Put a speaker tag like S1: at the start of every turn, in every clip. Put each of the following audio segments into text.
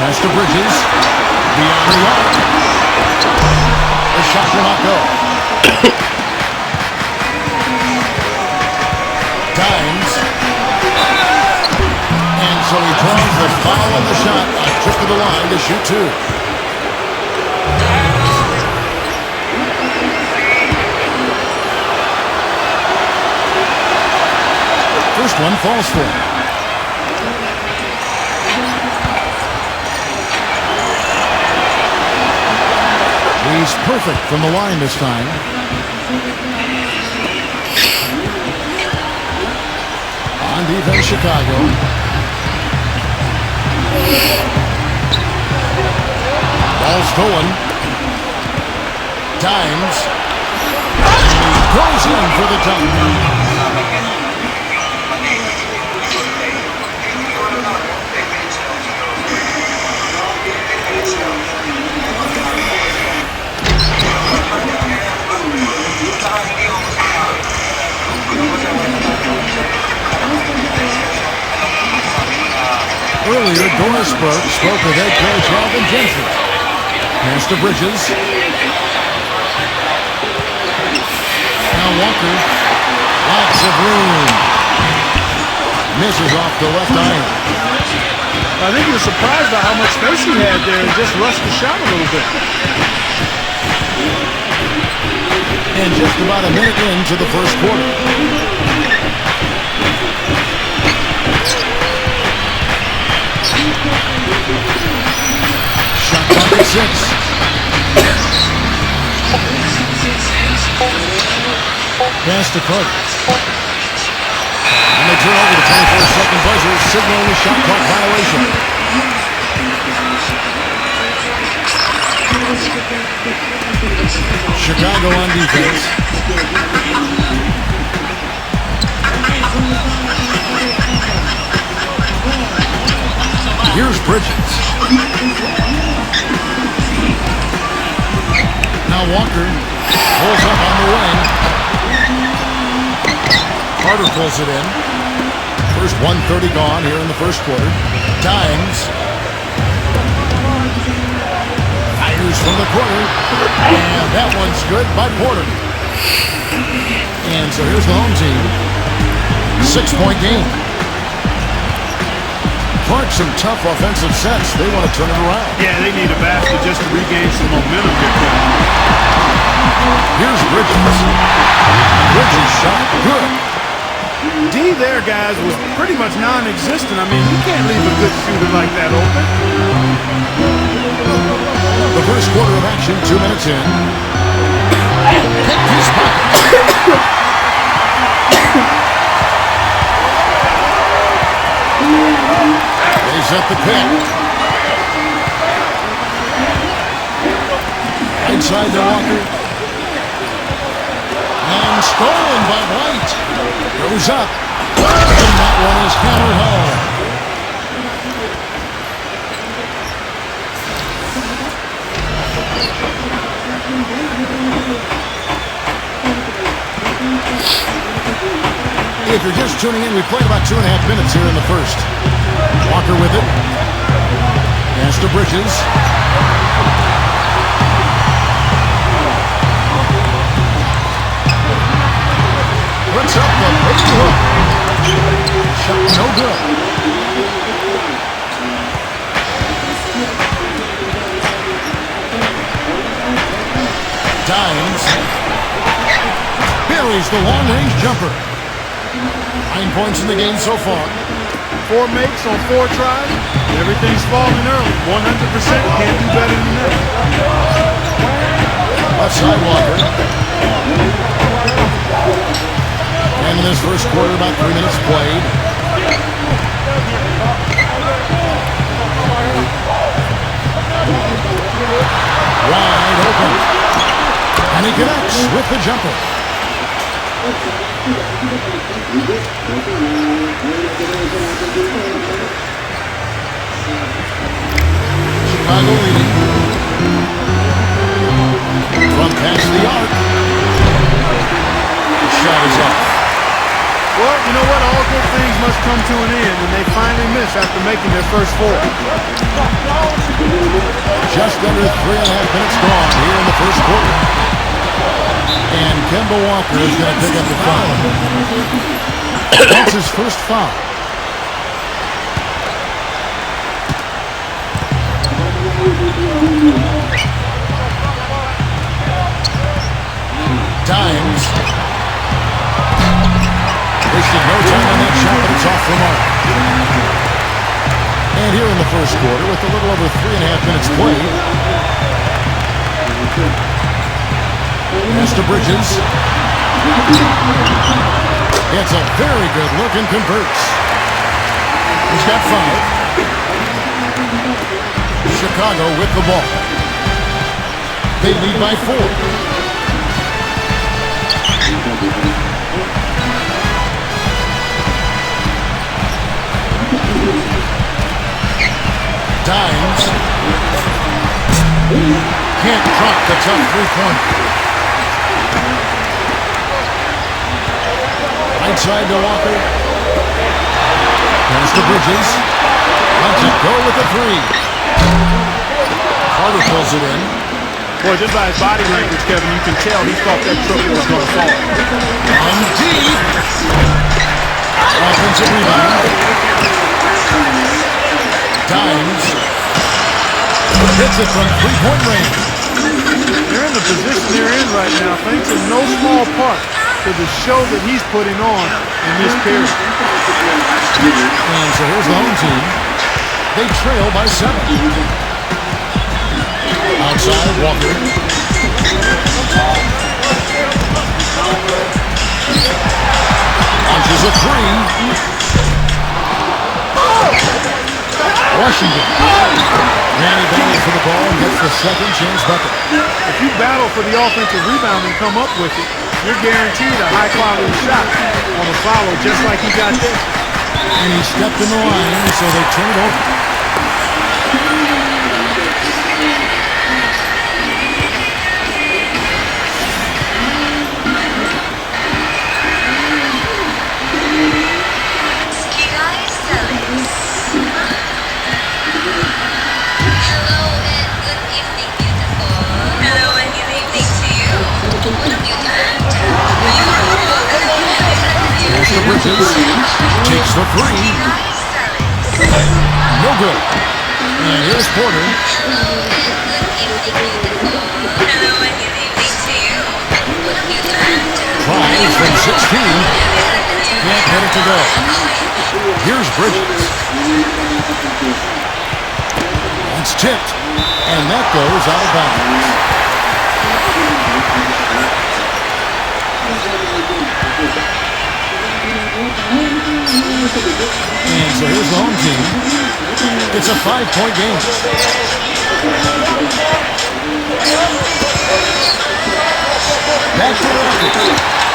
S1: Pass to Bridges. Beyond the arc. The shot will not go. Dimes. And so he draws the foul on the shot. A trip to the line to shoot two. First one falls for him. He's perfect from the line this time. On defense, Chicago. Ball stolen. Dimes. And he goes in for the dunk. Earlier, Doris Burke spoke with head coach Alvin Genshin. Pass to Bridges. Now Walker. Lots of room. Misses off the left iron.
S2: I think he was surprised by how much space he had there and just rushed the shot a little bit.
S1: And just about a minute into the first quarter. Shot clock at 6. Pass to Carter. And they turn over the 24-second buzzer, signaling a shot clock violation. Chicago on defense. Here's Bridges. Now Walker pulls up on the wing. Carter pulls it in. First 1:30 gone here in the first quarter. Dimes. Fires from the corner. And that one's good by Porter. And so here's the home team. 6-point game. Clark, some tough offensive sets. They want to turn it around.
S2: Yeah, they need a basket just to regain some momentum.
S1: Here's Bridges. Bridges shot good.
S2: D there, guys, was pretty much non-existent. I mean, you can't leave a good shooter like that open.
S1: The first quarter of action, 2 minutes in. Picked his pocket. Lays up the pick. Right side to Walker. And stolen by White. Goes up. And that one is hammered home. If you're just tuning in, we played about 2.5 minutes here in the first. Walker with it. Pass to Bridges. Puts up the big hook. Shot no good. Dimes. Buries the long-range jumper. 9 points in the game so far.
S2: 4 makes on 4 tries. Everything's falling early. 100%. Can't do better than that.
S1: Left side Walker. And in this first quarter, about 3 minutes played. Wide open. And he connects with the jumper. Chicago leading. From past the arc. The shot is up.
S2: Well, you know what? All good things must come to an end, and they finally miss after making their first 4.
S1: Just under 3.5 minutes gone here in the first quarter. And Kemba Walker is going to pick up the foul. That's his first foul. Dimes. Wasted no time on that shot, but it's off the mark. And here in the first quarter, with a little over 3.5 minutes played. Pass to Bridges. It's a very good look and converts. He's got 5. Chicago with the ball. They lead by 4. Dimes. Can't drop the tough three-pointer. Right side to Walker. Pass to Bridges. Lets it go with the 3. Carter pulls it in.
S2: Boy, just by his body language, Kevin, you can tell he thought that trophy was going to fall.
S1: On deep. Offensive rebound. Dimes. Hits it from three-point range.
S2: They're in the position they're in right now, thanks in no small part to the show that he's putting on in this period.
S1: And so here's the home team. They trail by 7. Outside, Walker. Launches a 3. Washington. Randy battles for the ball and gets the second chance bucket.
S2: If you battle for the offensive rebound and come up with it, you're guaranteed a high-quality shot on a follow, just like he got this.
S1: And he stepped in the line, so they turn it over. Here's the Bridges. Takes the 3. No good. And here's Porter. Tries from 16. Can't get it to go. Here's Bridges. It's tipped. And that goes out of bounds. And so here's the home team. It's a 5-point game. Back to Rockets.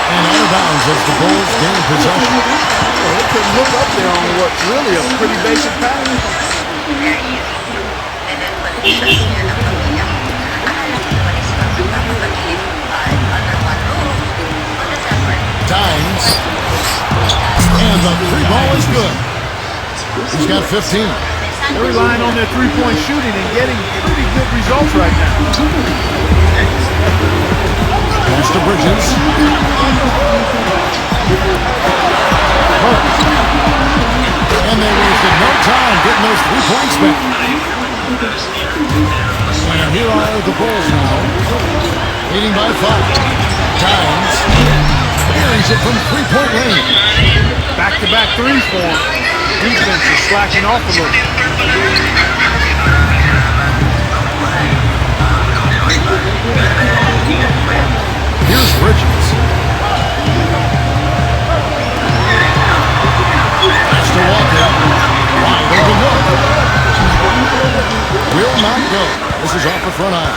S1: And out of bounds as the Bulls gain possession.
S2: Well, they couldn't look up there on what's really a pretty basic pattern.
S1: Dimes. And the three ball is good. He's got 15.
S2: They're relying on their three-point shooting and getting pretty good results right now.
S1: Pass to Bridges. Hurt. And they wasted no time getting those 3 points back. And here are the Bulls now, leading by 5. Times. Carries it from three-point range.
S2: Back-to-back threes for him. Defense is slacking off a little.
S1: Here's Bridges. That's to Walker. Wide open look. Will not go. This is off the front eye.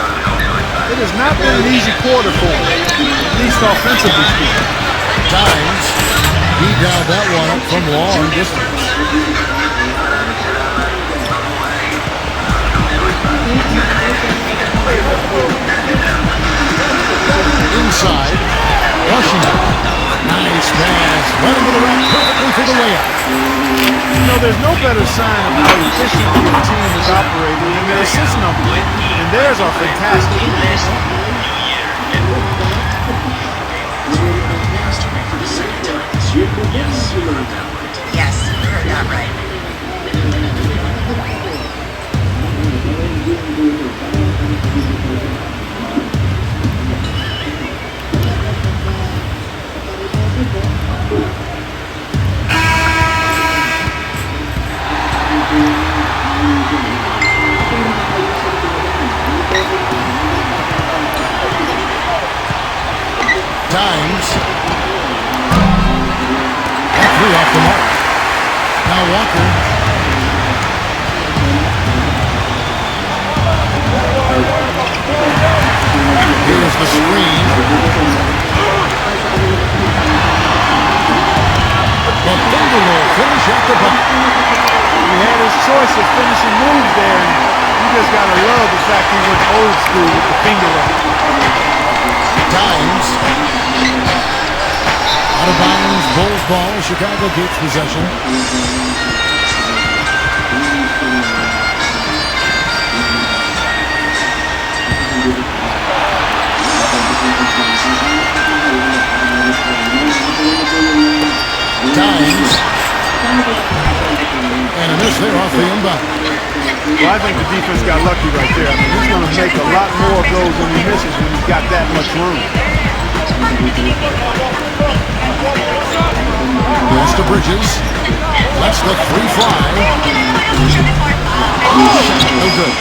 S2: It has not been an easy quarter for him, at least offensively speaking.
S1: Times. He dialed that one up from long distance. Inside. Washington. Nice pass. Running to the right perfectly for the layup.
S2: You know, there's no better sign of how efficiently the team is operating than their assist numbers. And theirs are fantastic.
S3: Yes, you heard that right.
S1: Times. That three off the mark. Now Walker. Here's the screen. The finger roll finish at the bucket.
S2: He had his choice of finishing moves there, and you just got to love the fact he went old school with the finger roll.
S1: Times. Out of bounds, Bulls ball. Chicago keeps possession. Times. And a miss there off the inbound.
S2: Well, I think the defense got lucky right there. I mean, he's going to make a lot more of those when he misses when he's got that much room.
S1: Goes to Bridges. Lets the three fly. No good.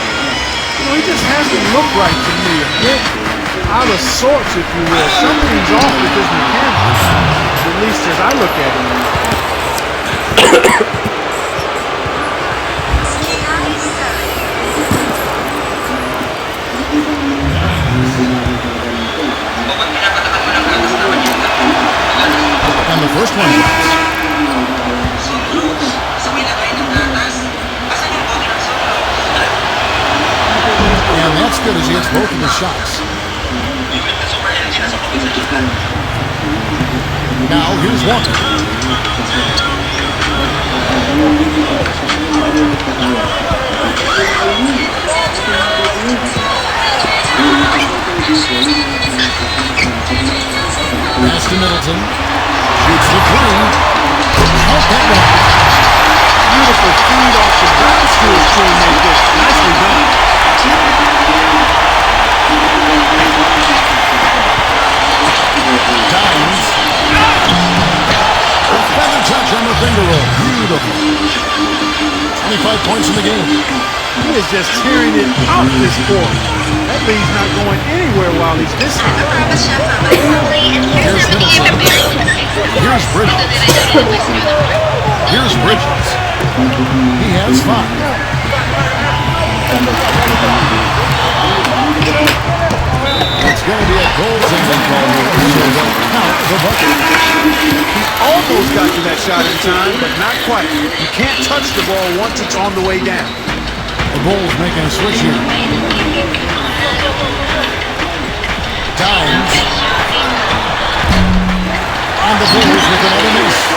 S2: You know, he just hasn't looked right to me. A bit out of sorts, if you will. Something's off with his mechanics, at least as I look at him.
S1: And the first one drops. And that's good as he hits both of his shots. Now here's Walker. Pass to Middleton. Shoots the three. Count that one.
S2: Beautiful feed off the bounce to his teammate there. Nicely done.
S1: Times. A feather touch on the finger roll. Beautiful. 25 points in the game.
S2: He is just tearing it out this quarter. That lead's not going anywhere while he's this high.
S1: Here's Middleton. Here's Bridges. Here's Bridges. He has 5. It's going to be a goaltending call here, so they'll count the bucket.
S2: He almost got to that shot in time, but not quite. You can't touch the ball once it's on the way down.
S1: The Bulls making a switch here. Times. And the Bulls with another miss.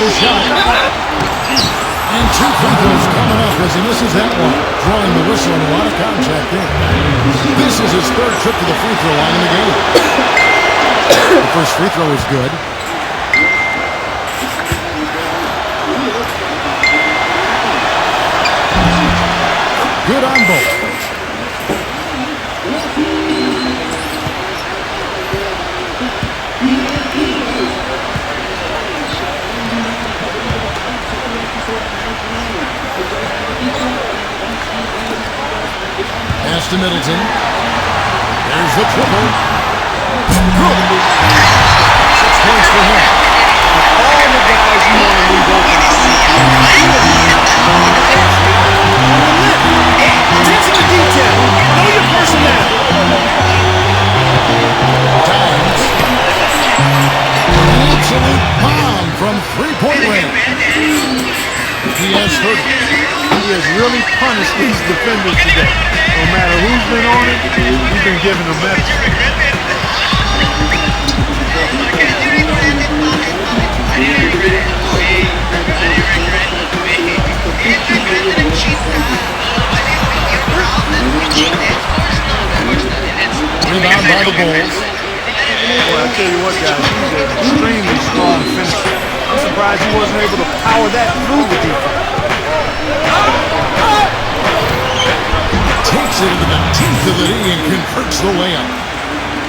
S1: his shot. And 2 free throws coming up as he misses that one. Drawing the whistle and a lot of contact there. This is his 3rd trip to the free throw line in the game. The first free throw is good. Good on both. Pass to Middleton. There's the triple. Good. 6 points for him.
S2: All the guys you want to leave open. Attention to detail. Know your personnel.
S1: Times. An absolute bomb from 3-point range. He has 30.
S2: He has really punished these defenders today. No matter who's been on it, he's been giving them medicine.
S1: Rebound by the Bulls.
S2: Boy, I tell you what, guys, he's an extremely strong finisher. I'm surprised he wasn't able to power that through the defense.
S1: Takes it into the teeth of the knee and converts the layup.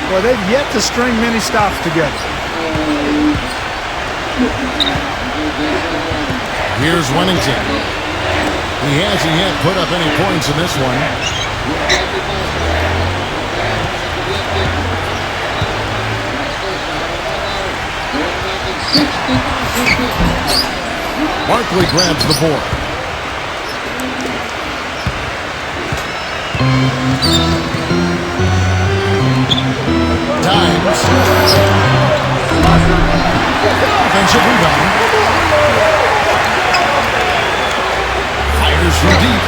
S2: Well, they've yet to string many stops together.
S1: Here's Wennington. He hasn't yet put up any points in this one. Barkley grabs the board. Times. Offensive rebound. Fires from deep.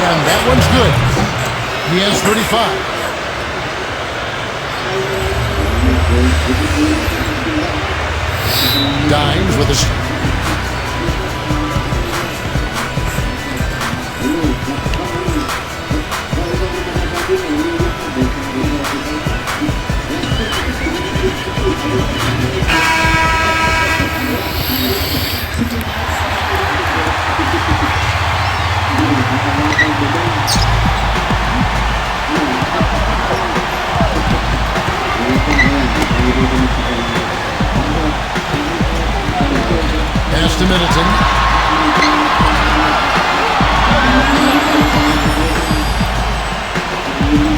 S1: And that one's good. He has 35. Dimes with a... Pass to Middleton.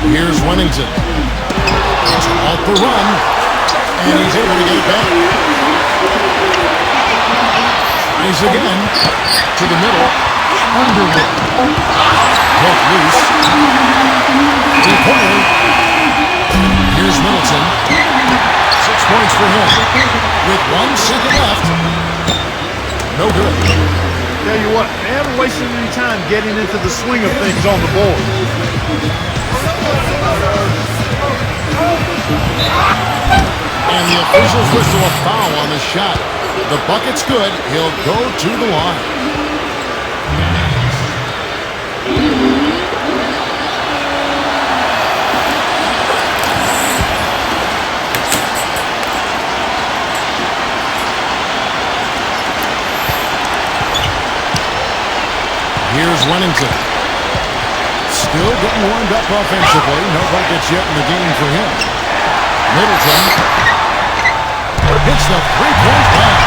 S1: Here's Wennington. It's off the run, and he's able to get it back. Tries again to the middle. Underwood. Broke loose. To the corner. Here's Middleton. 6 points for him. With 1 second left. No good.
S2: Tell you what, they haven't wasted any time getting into the swing of things on the board.
S1: And the officials whistle a foul on the shot. The bucket's good. He'll go to the line. Here's Wennington. Still getting warmed up offensively. No buckets yet in the game for him. Middleton hits the 3-point line.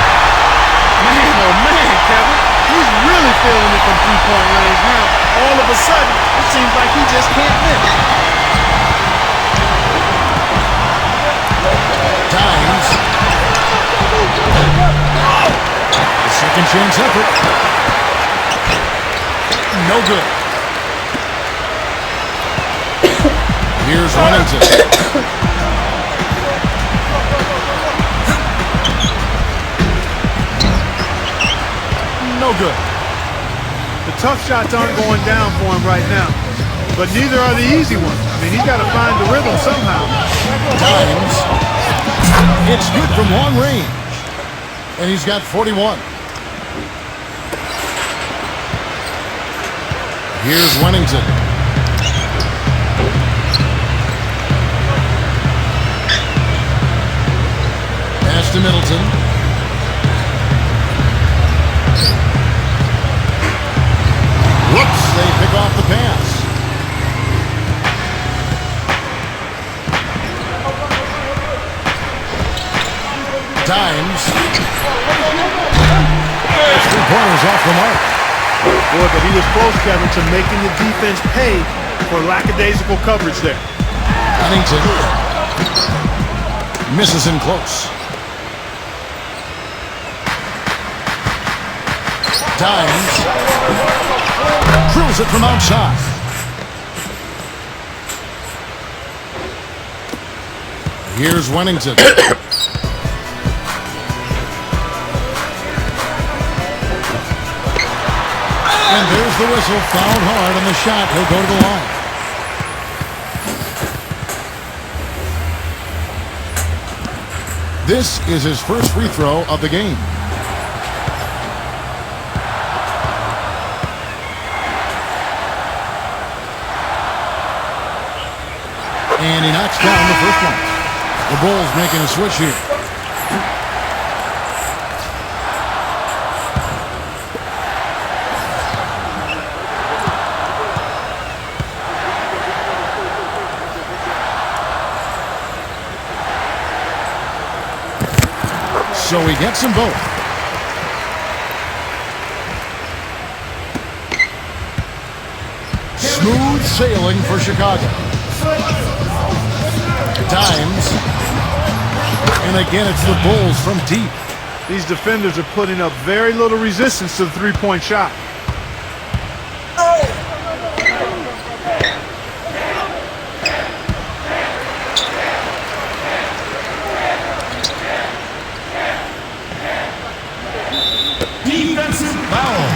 S2: Man, oh man, Kevin. He's really feeling it from 3-point range now. All of a sudden, it seems like he just can't miss.
S1: Times. The second chance effort. No good. Here's Wennington. No good.
S2: The tough shots aren't going down for him right now, but neither are the easy ones. I mean, he's got to find the rhythm somehow.
S1: Times. It's good from long range. And he's got 41. Here's Wennington. Pass to Middleton. Whoops, they pick off the pass. Times. Three-pointers off the mark.
S2: Boy, but he was close, Kevin, to making the defense pay for lackadaisical coverage there.
S1: Huntington misses him close. Times drills it from outside. Here's Wennington. And there's the whistle, fouled hard on the shot. He'll go to the line. This is his first free throw of the game. And he knocks down the first one. The Bulls making a switch here. So he gets them both. Smooth sailing for Chicago. Times. And again, it's the Bulls from deep.
S2: These defenders are putting up very little resistance to the three-point shot.
S4: Defensive foul.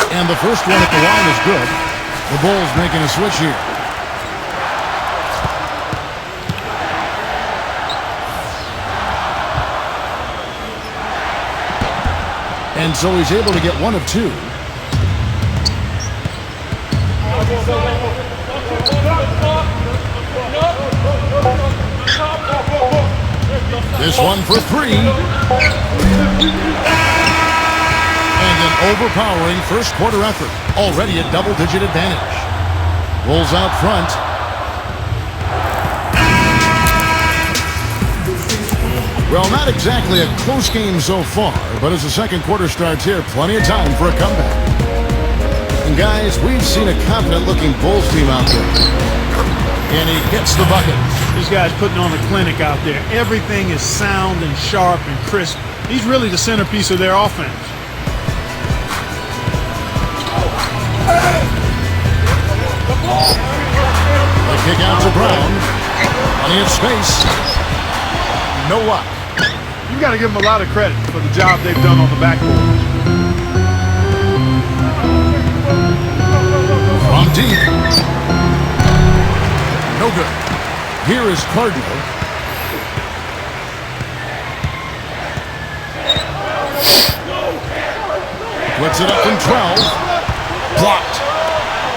S1: And the first one at the line is good. The Bulls making a switch here. And so he's able to get one of two. This one for three. And an overpowering first quarter effort. Already a double-digit advantage. Bulls out front. Well, not exactly a close game so far, but as the second quarter starts here, plenty of time for a comeback. And guys, we've seen a confident-looking Bulls team out there. And he gets the bucket.
S2: These guys putting on a clinic out there. Everything is sound and sharp and crisp. He's really the centerpiece of their offense.
S1: The kick out to Brown. Plenty of space. No luck.
S2: You've got to give them a lot of credit for the job they've done on the backboard.
S1: From deep. No good. Here is Cardinal. Puts it up from 12. Blocked.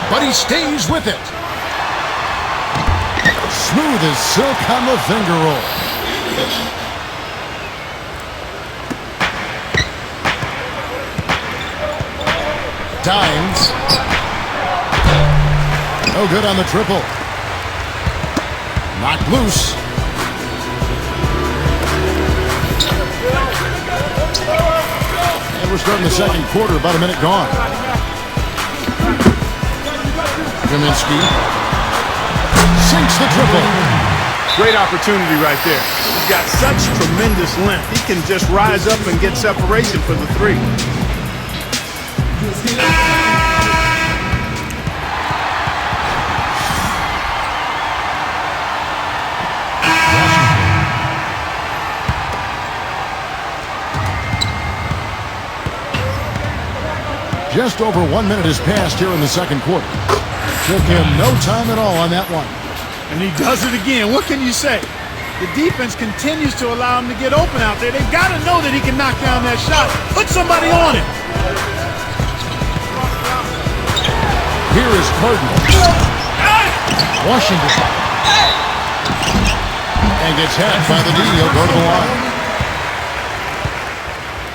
S1: But he stays with it. Smooth as silk on the finger roll. Times. No good on the triple. Knocked loose. And we're starting the second quarter, about a minute gone. Kaminsky sinks the triple.
S2: Great opportunity right there. He's got such tremendous length. He can just rise up and get separation for the three.
S1: Just over 1 minute has passed here in the second quarter. Took him no time at all on that one.
S2: And he does it again. What can you say? The defense continues to allow him to get open out there. They've got to know that he can knock down that shot. Put somebody on him.
S1: Here is Cardinal. Washington. And gets hacked by the D. He'll go to the line.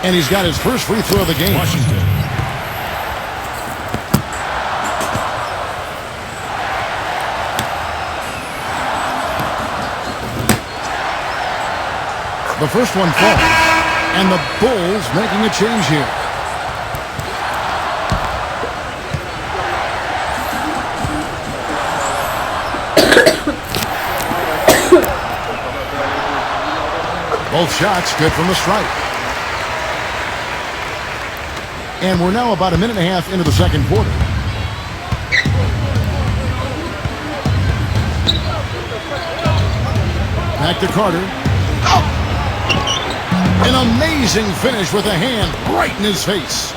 S1: And he's got his first free throw of the game.
S4: Washington.
S1: The first one falls. And the Bulls making a change here. Both shots good from the stripe. And we're now about a minute and a half into the second quarter. Back to Carter. An amazing finish with a hand right in his face.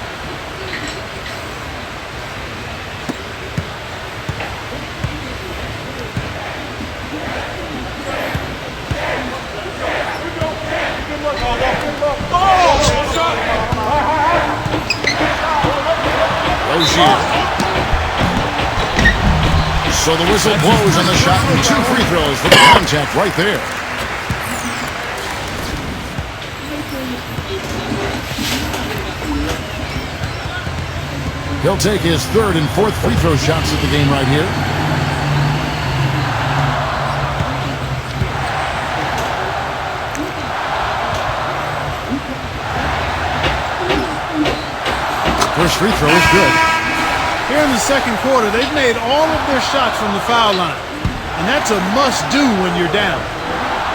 S1: Rozier. So the whistle blows on the shot and 2 free throws for the contact right there. He'll take his 3rd and 4th free throw shots at the game right here. First free throw is good.
S2: Here in the second quarter, they've made all of their shots from the foul line. And that's a must-do when you're down.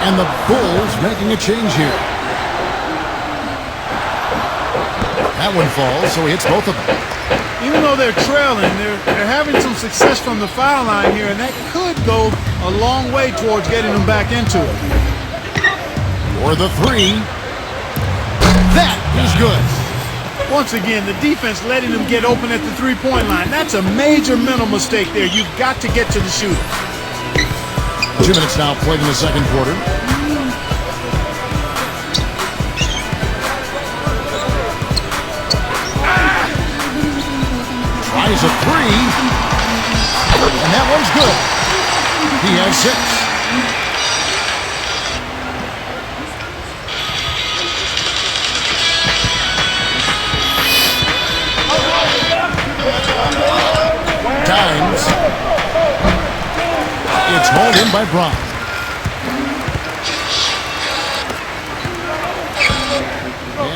S1: And the Bulls making a change here. That one falls, so he hits both of them.
S2: Even though they're trailing, they're having some success from the foul line here, and that could go a long way towards getting them back into it.
S1: For the 3. That is good.
S2: Once again, the defense letting them get open at the three-point line. That's a major mental mistake there. You've got to get to the shooter.
S1: 2 minutes now played in the second quarter. Tries a 3. And that one's good. He has 6. Dimes. It's hauled in by Brown.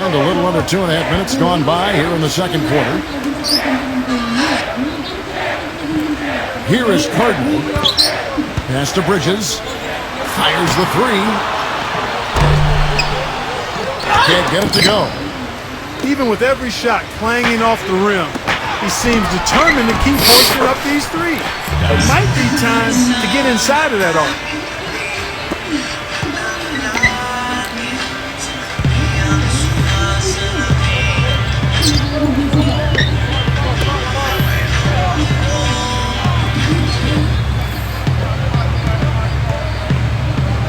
S1: And a little under 2.5 minutes gone by here in the second quarter. Here is Cardinal. Pass to Bridges. Fires the 3. Can't get it to go.
S2: Even with every shot clanging off the rim, he seems determined to keep posting up these threes. It might be time to get inside of that arc.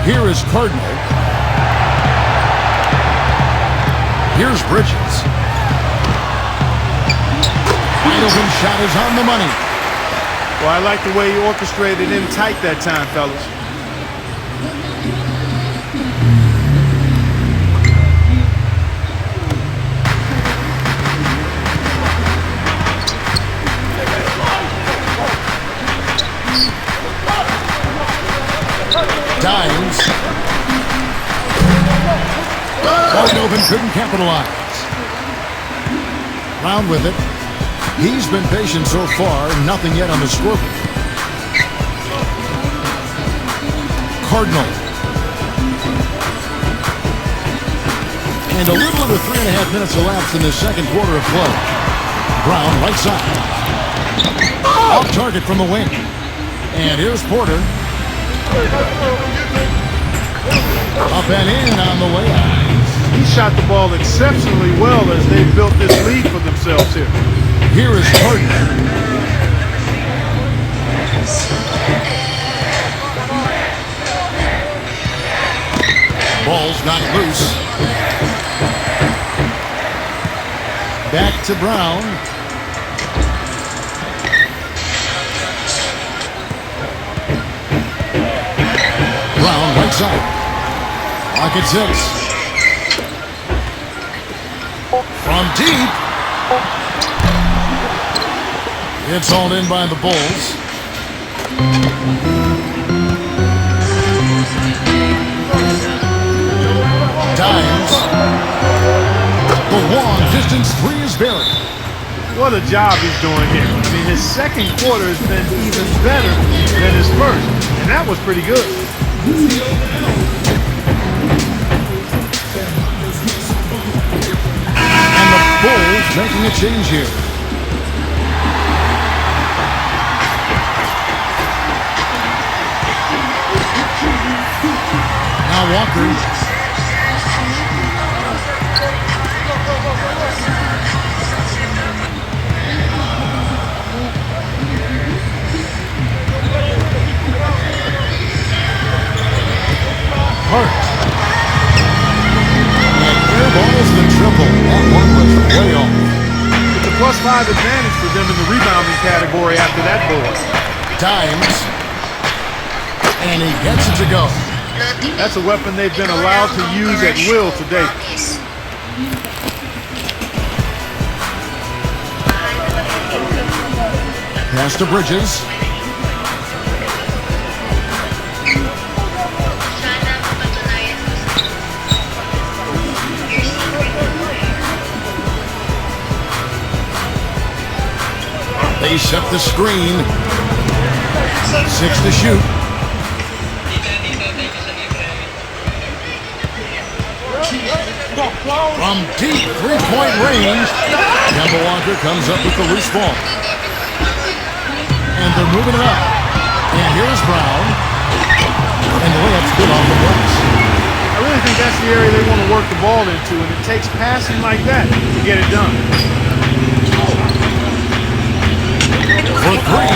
S1: Here is Cardinal. Here's Bridges. Wide open shot is on the money.
S2: Well, I like the way he orchestrated in tight that time, fellas.
S1: Dimes. Wide open, couldn't capitalize. Round with it. He's been patient so far, nothing yet on the scoreboard. Cardinal. And a little under 3.5 minutes elapsed in the second quarter of play. Brown, right side. Off target from the wing. And here's Porter. Up and in on the way out.
S2: He shot the ball exceptionally well as they built this lead for themselves here.
S1: Here is Harden. Ball's not loose. Back to Brown. Brown right side. Pocket 6. From deep. It's hauled in by the Bulls. Dimes. The long distance three is buried.
S2: What a job he's doing here. I mean, his second quarter has been even better than his first, and that was pretty good.
S1: And the Bulls making a change here. Now Walker. Hart. And air balls the triple. That one was way off.
S2: It's a +5 advantage for them in the rebounding category after that board.
S1: Dimes. And he gets it to go.
S2: That's a weapon they've been allowed to use at will today.
S1: Pass to Bridges. They set the screen. 6 to shoot. From deep three-point range, Kemba Walker comes up with the loose ball. And they're moving it up. And here's Brown. And the layup's good off the glass.
S2: I really think that's the area they want to work the ball into, and it takes passing like that to get it done.
S1: For three.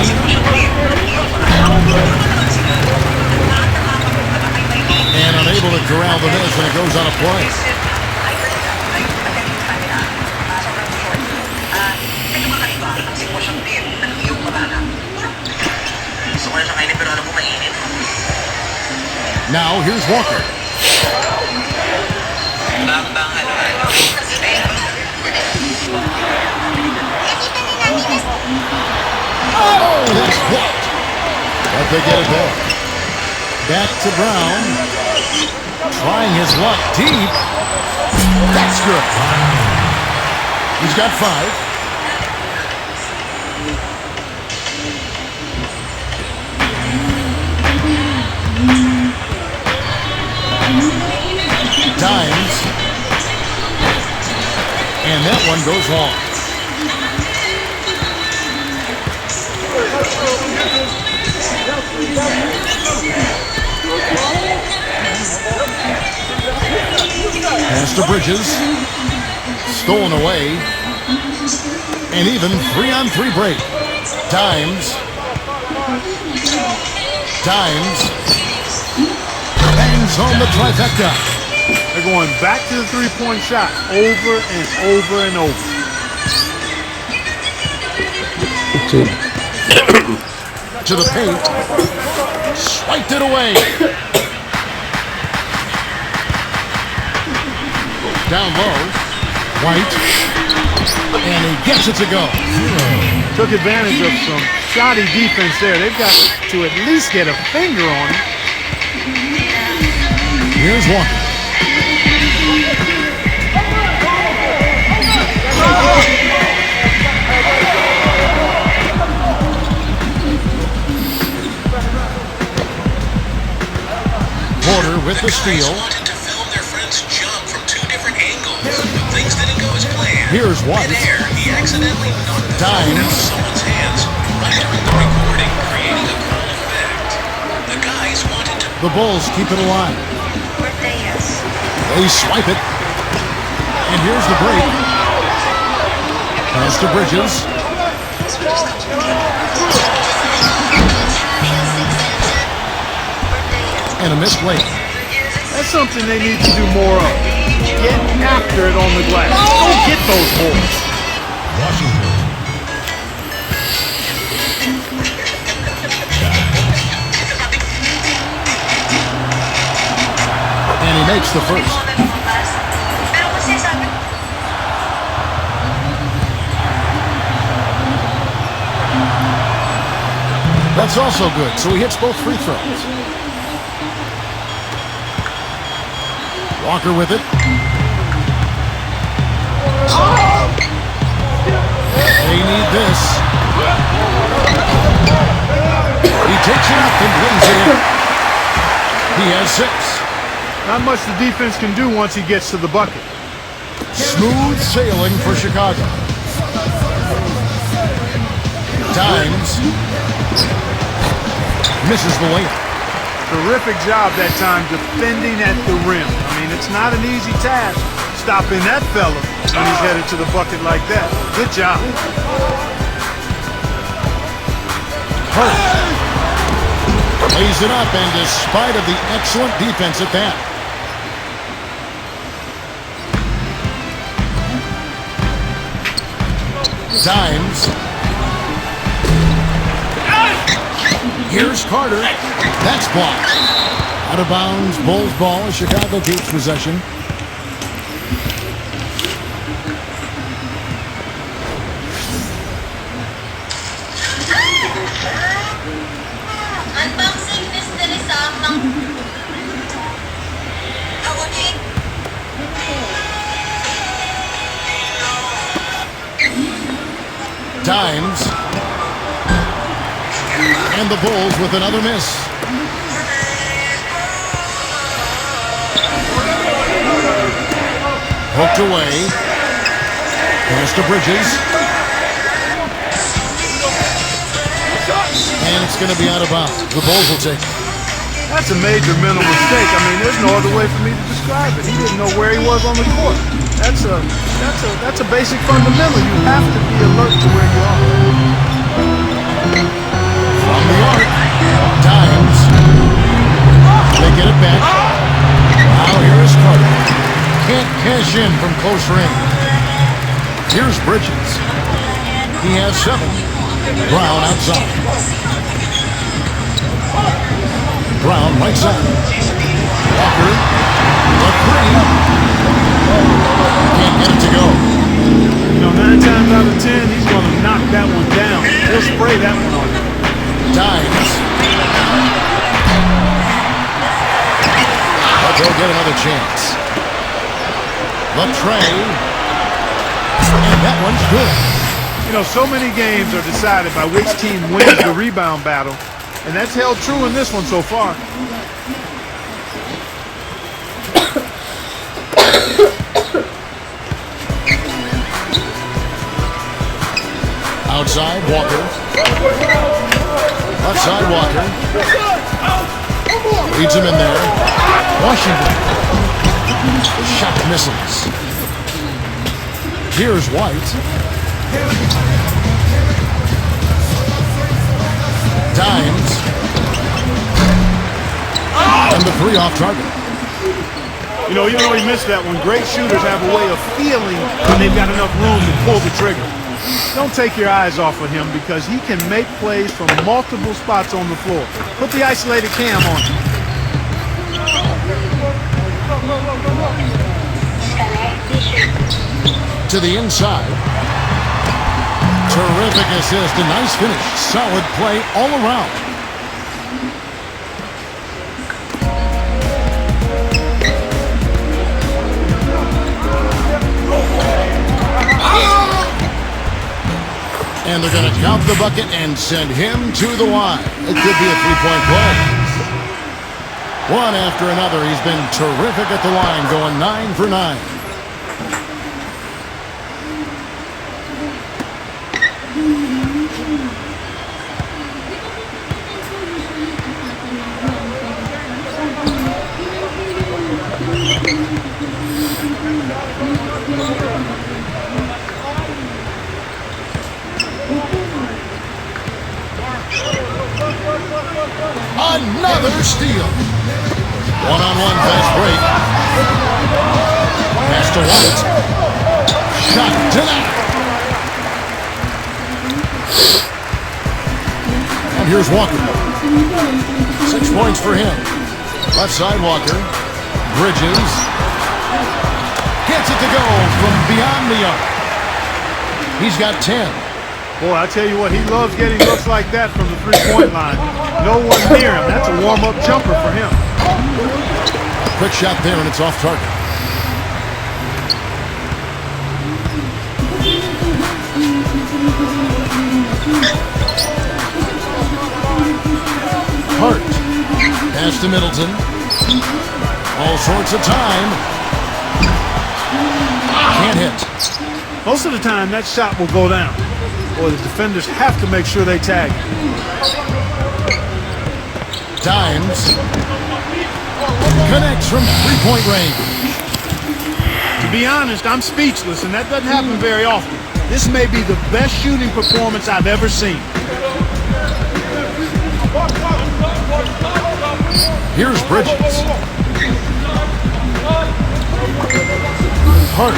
S1: And unable to corral the miss, and it goes on a play. Now here's Walker. Oh, that's blocked. But they get it back. Back to Brown. Trying his luck deep. That's good. He's got 5. Dimes. And that one goes long. Pass to Bridges. Stolen away. And even 3-on-3 break. Dimes. Bangs home the trifecta.
S2: They're going back to the three-point shot over and over and over.
S1: To the paint. Swiped it away. Down low. White. And he gets it to go.
S2: Took advantage of some shoddy defense there. They've got to at least get a finger on it.
S1: Here's Walker. Porter with the steal.
S5: Wanted to film their friend's jump from 2 different angles. Things didn't go as planned.
S1: Here's White.
S5: Midair, he accidentally knocked the phone
S1: Dimes.
S5: out of someone's hands right during the recording, creating a cool effect. The guys wanted to...
S1: The Bulls keep it alive. They swipe it. And here's the break. Pass to Bridges. And a missed layup.
S2: That's something they need to do more of. Get after it on the glass. Go get those boards.
S4: Washington.
S1: And he makes the first. That's also good, so he hits both free throws. Walker with it. They need this. He takes it up and brings it in. He has 6.
S2: Not much the defense can do once he gets to the bucket.
S1: Smooth sailing for Chicago. Dimes. Misses the layup.
S2: Terrific job that time defending at the rim. I mean, it's not an easy task stopping that fella when he's headed to the bucket like that. Good job.
S1: Hurt. Lays it up, and despite of the excellent defense at that. Dimes. Here's Carter. That's blocked. Out of bounds, Bulls ball. Chicago keeps possession.
S6: Unboxing mystery song.
S1: Dimes. And the Bulls with another miss. Hooked away. Pass to Bridges. And it's going to be out of bounds. The Bulls will take it.
S2: That's a major mental mistake. I mean, there's no other way for me to describe it. He didn't know where he was on the court. That's a basic fundamental. You have to be alert to where you are.
S1: From the arc. Dimes. They get it back. Now here is Carter. Can't cash in from close range. Here's Bridges. He has 7. Brown outside. Brown right side. Walker. A 3. Can't get it to go.
S2: You know, 9 times out of 10, he's going to knock that one down. He'll spray that one on you.
S1: Dimes. But they'll get another chance. The tray. And that one's good.
S2: You know, so many games are decided by which team wins the rebound battle, and that's held true in this one so far.
S1: Outside, Walker. Outside, Walker. Leads him in there. Washington. Shot misses. Here's White. Dimes. And the 3 off target.
S2: You know, even though he missed that one, great shooters have a way of feeling when they've got enough room to pull the trigger. Don't take your eyes off of him because he can make plays from multiple spots on the floor. Put the isolated cam on him.
S1: To the inside. Terrific assist, a nice finish. Solid play all around. And they're going to count the bucket and send him to the line. It could be a 3-point play. One after another, he's been terrific at the line, going 9 for 9. Another steal. One-on-one fast break. Pass to White. Shot denied. And here's Walker. 6 points for him. Left side Walker. Bridges. Gets it to go from beyond the arc. He's got 10.
S2: Boy, I tell you what, he loves getting looks like that from the three-point line. No one near him. That's a warm-up jumper for him.
S1: Quick shot there, and it's off target. Hart. Pass to Middleton. All sorts of time. Can't hit.
S2: Most of the time, that shot will go down. Or the defenders have to make sure they tag.
S1: Dimes. Connects from three-point range.
S2: To be honest, I'm speechless, and that doesn't happen very often. This may be the best shooting performance I've ever seen.
S1: Here's Bridges. Hart.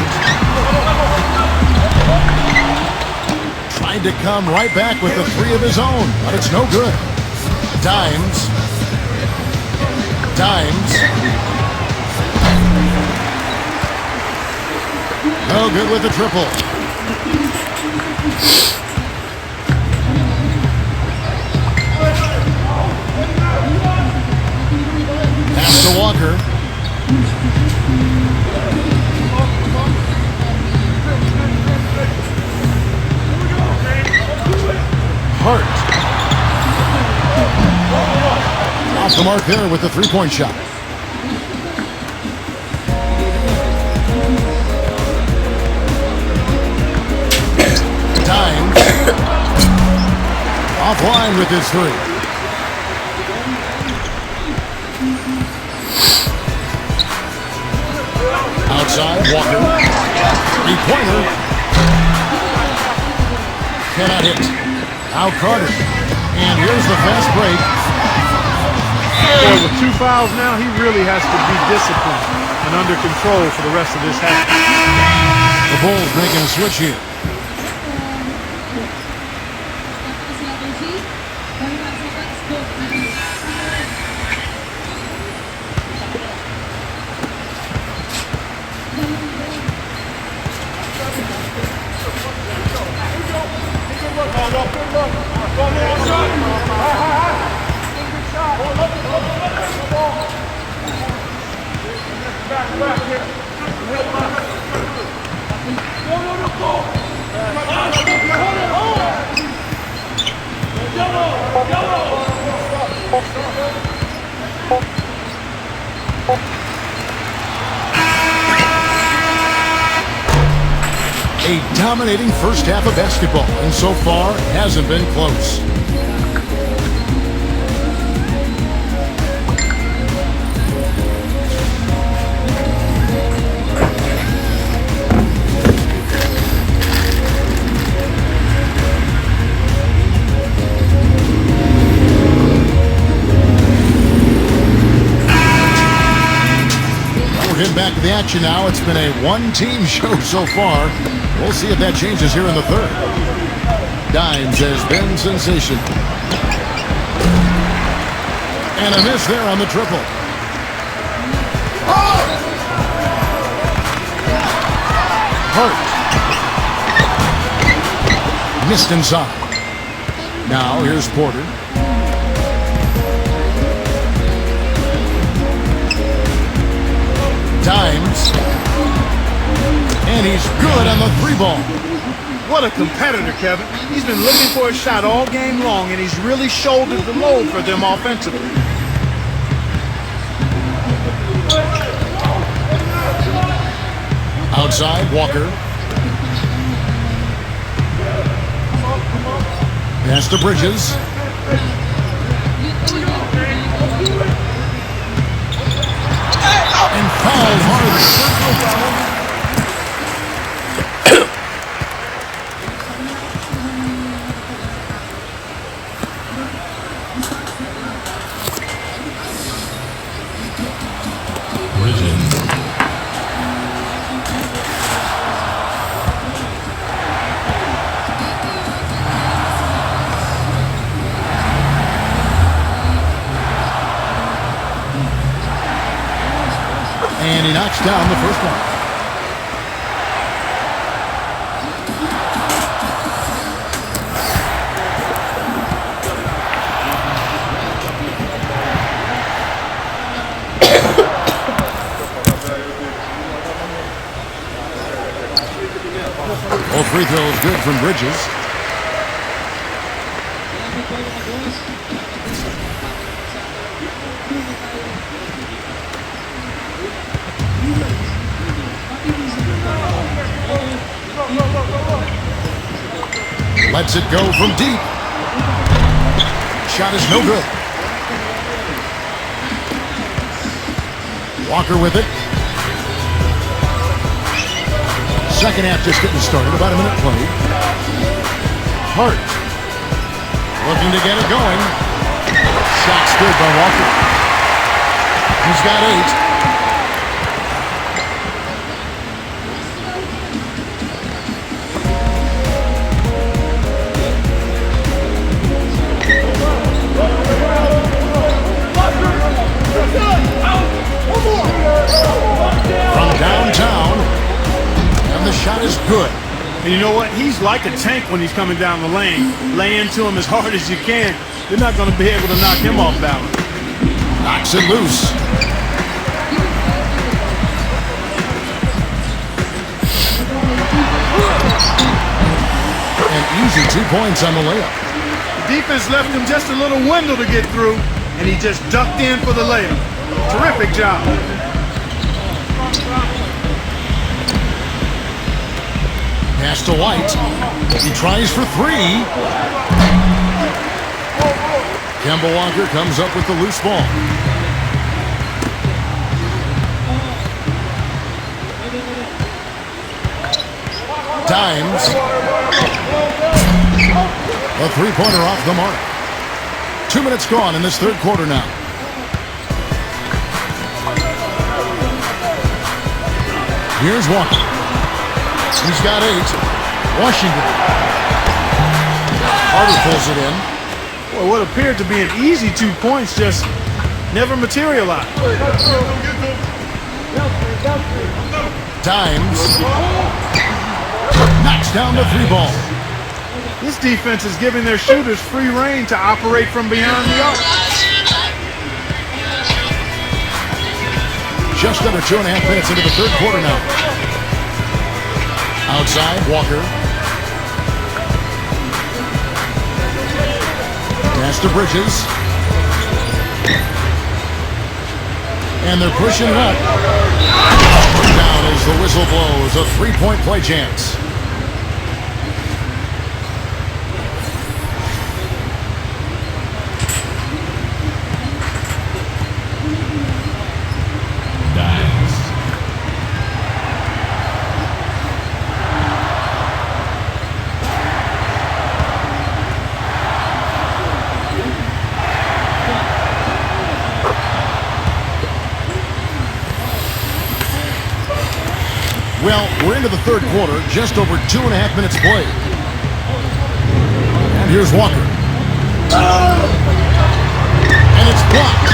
S1: Tried to come right back with the three of his own, but it's no good. Dimes. No good with the triple. Pass to Walker. Hart. Off the mark there with the three-point shot. Dimes. Offline with his three. Outside, Walker. Three-pointer. Cannot hit. Now Carter. And here's the fast break.
S2: Boy, with 2 fouls now, he really has to be disciplined and under control for the rest of this half.
S1: The Bulls making a switch here. A dominating first half of basketball, and so far hasn't been close. We're getting back to the action now. It's been a one-team show so far. We'll see if that changes here in the third. Dimes has been sensational. And a miss there on the triple. Hart. Missed inside. Now here's Porter. Dimes. And he's good on the three ball.
S2: What a competitor, Kevin. He's been looking for a shot all game long, and he's really shouldered the load for them offensively.
S1: Outside, Walker. Pass to Bridges. And fouled hard.
S4: Bridges.
S1: And he knocks down the first one. All free throws good from Bridges. Lets it go from deep. Shot is no good. Walker with it. Second half just getting started. About a minute played. Hart looking to get it going. Shot's good by Walker. He's got 8. From downtown, and the shot is good.
S2: And you know what? He's like a tank when he's coming down the lane. Lay into him as hard as you can. You're not going to be able to knock him off balance.
S1: Knocks it loose. An easy 2 points on the layup.
S2: The defense left him just a little window to get through, and he just ducked in for the layup. Terrific job.
S1: Pass to White. He tries for 3. Kemba Walker comes up with the loose ball. Dimes. A 3-pointer off the mark. 2 minutes gone in this third quarter now. Here's Walker. He's got 8. Washington. Carter pulls it in.
S2: Well, what appeared to be an easy 2 points just never materialized.
S1: Dimes. Knocks down the 3 ball.
S2: This defense is giving their shooters free rein to operate from beyond the arc.
S1: Just under 2.5 minutes into the third quarter now. Outside, Walker. Pass to Bridges. And they're pushing it up. Down as the whistle blows. A 3-point play chance. Well, we're into the third quarter, just over 2.5 minutes played. And here's Walker. And it's blocked.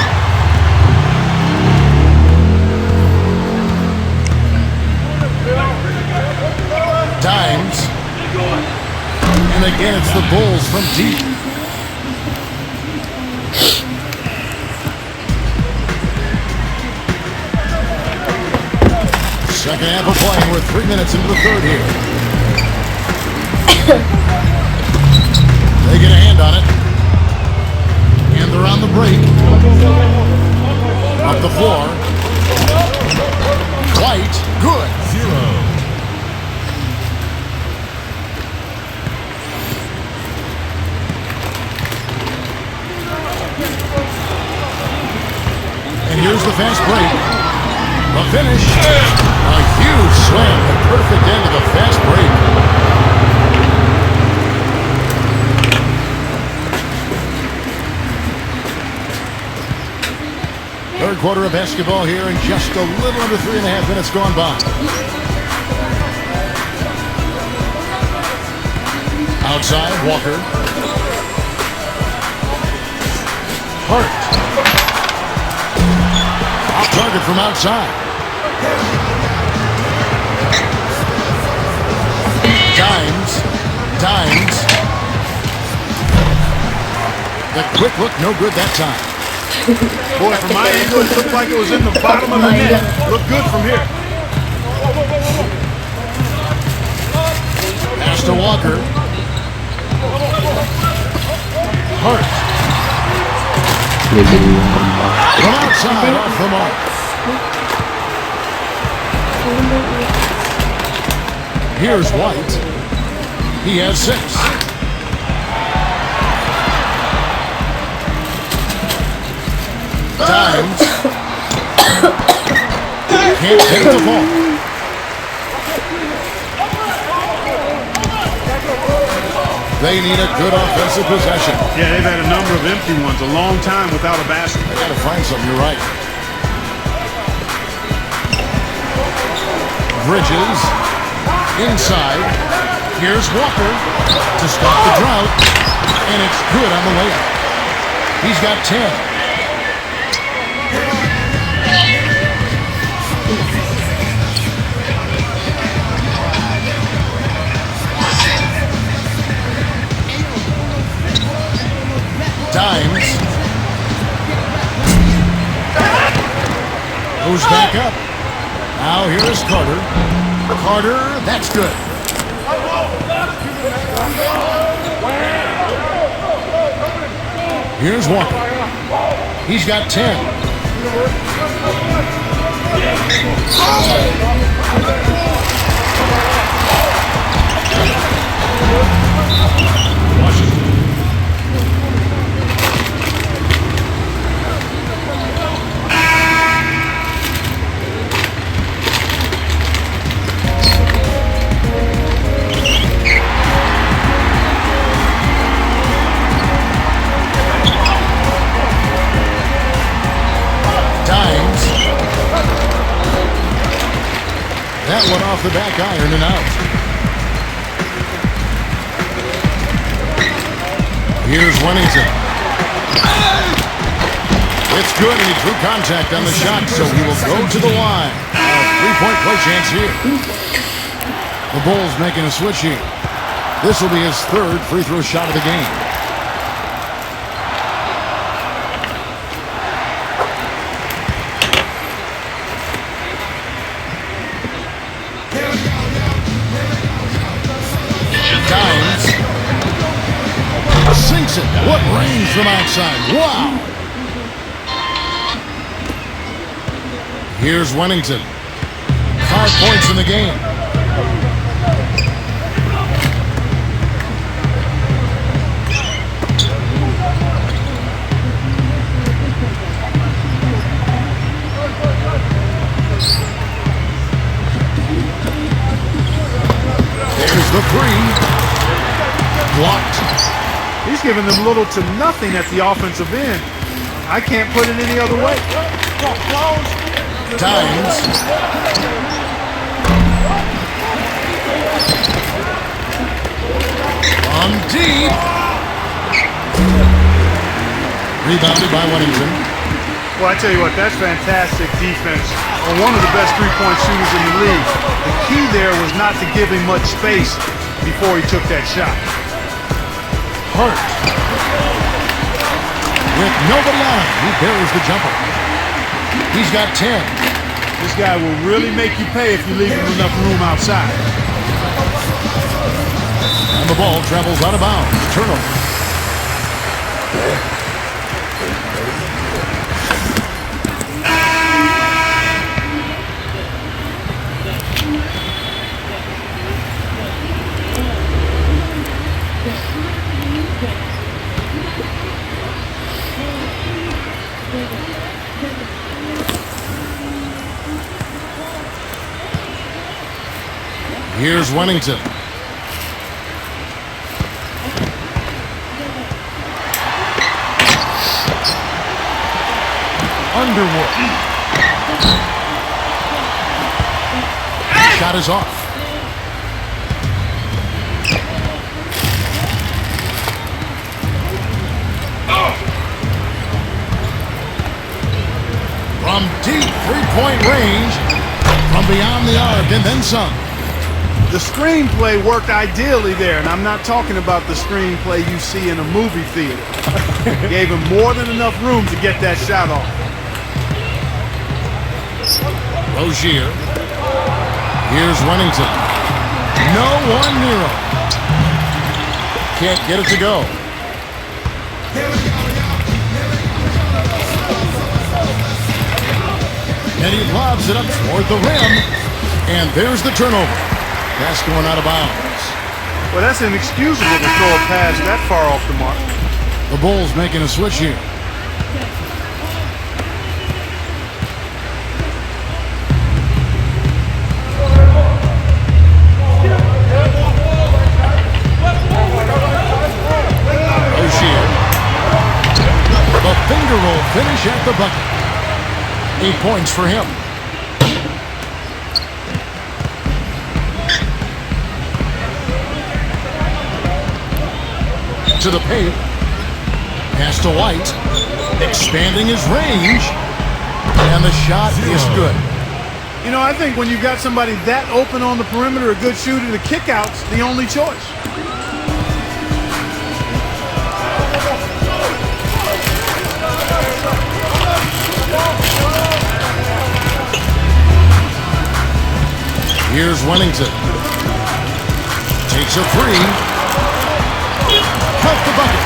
S1: Dimes. And again, it's the Bulls from deep. Second half of playing. We're 3 minutes into the third here. They get a hand on it. And they're on the break. Up the floor. White. Good.
S4: 0.
S1: And here's the fast break. The finish. A huge slam. The perfect end of the fast break. Third quarter of basketball here in just a little under 3.5 minutes gone by. Outside, Walker. Hart. Off target from outside. Dimes. The quick look, no good that time.
S2: Boy, from my angle, it looked like it was in the bottom of the net. Looked good from here.
S1: Pass to Walker. Hart. From outside, off the mark. Here's White. He has 6. Dimes. Can't take the ball. They need a good offensive possession.
S2: Yeah, they've had a number of empty ones, a long time without a basket.
S1: They got to find something, you're right. Bridges. Inside. Here's Walker to stop the drought. And it's good on the layup. He's got 10. Dimes. Goes back up. Now here is Carter. Carter, that's good. Here's Walker. He's got 10. Washington. That one off the back iron and out. Here's Wennington. It's good, and he drew contact on the shot, so he will go to the line. A 3-point play chance here. The Bulls making a switch here. This will be his 3rd free throw shot of the game. Sinks it. What range from outside. Wow. Here's Wennington. 5 points in the game. There's the 3. Blocked.
S2: He's giving them little to nothing at the offensive end. I can't put it any other way.
S1: Dimes. On deep. Rebounded by Wennington.
S2: Well, I tell you what, that's fantastic defense on one of the best three-point shooters in the league. The key there was not to give him much space before he took that shot.
S1: Hart. With nobody on, he buries the jumper. He's got 10.
S2: This guy will really make you pay if you leave him enough room outside.
S1: And the ball travels out of bounds. Turnover. Here's Wennington. Underwood. Shot is off. From deep three-point range, from beyond the arc, and then some.
S2: The screenplay worked ideally there, and I'm not talking about the screenplay you see in a movie theater. Gave him more than enough room to get that shot off.
S1: Rozier. Here's Wennington. No one near him. Can't get it to go. And he lobs it up toward the rim. And there's the turnover. Pass going out of bounds.
S2: Well, that's inexcusable to throw a pass that far off the mark.
S1: The Bulls making a switch here. Rozier. The finger roll finish at the bucket. 8 points for him. To the paint. Pass to White. Expanding his range. And the shot is good.
S2: You know, I think when you've got somebody that open on the perimeter, a good shooter, the kickout's the only choice.
S1: Here's Wennington. Takes a three. Cut the bucket.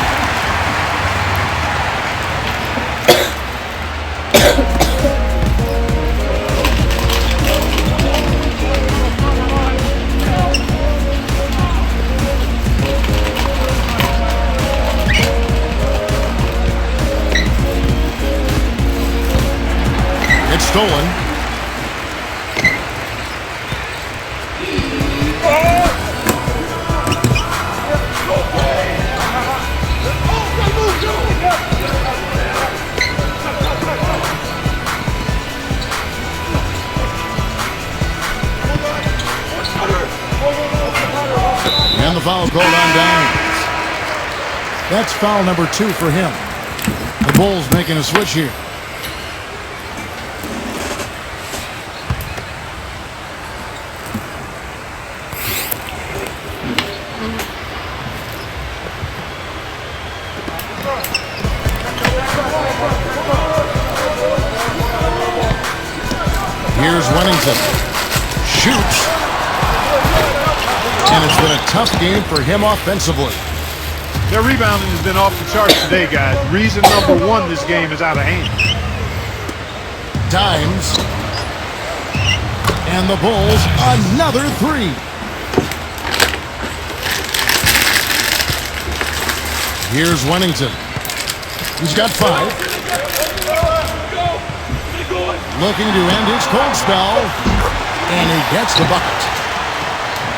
S1: It's stolen. And the foul called on Downs. That's foul number 2 for him. The Bulls making a switch here. Here's Wennington. Shoots. And it's been a tough game for him offensively.
S2: Their rebounding has been off the charts today, guys. Reason number 1, this game is out of hand.
S1: Dimes. And the Bulls, another 3. Here's Wennington. He's got 5. Looking to end his cold spell. And he gets the bucket.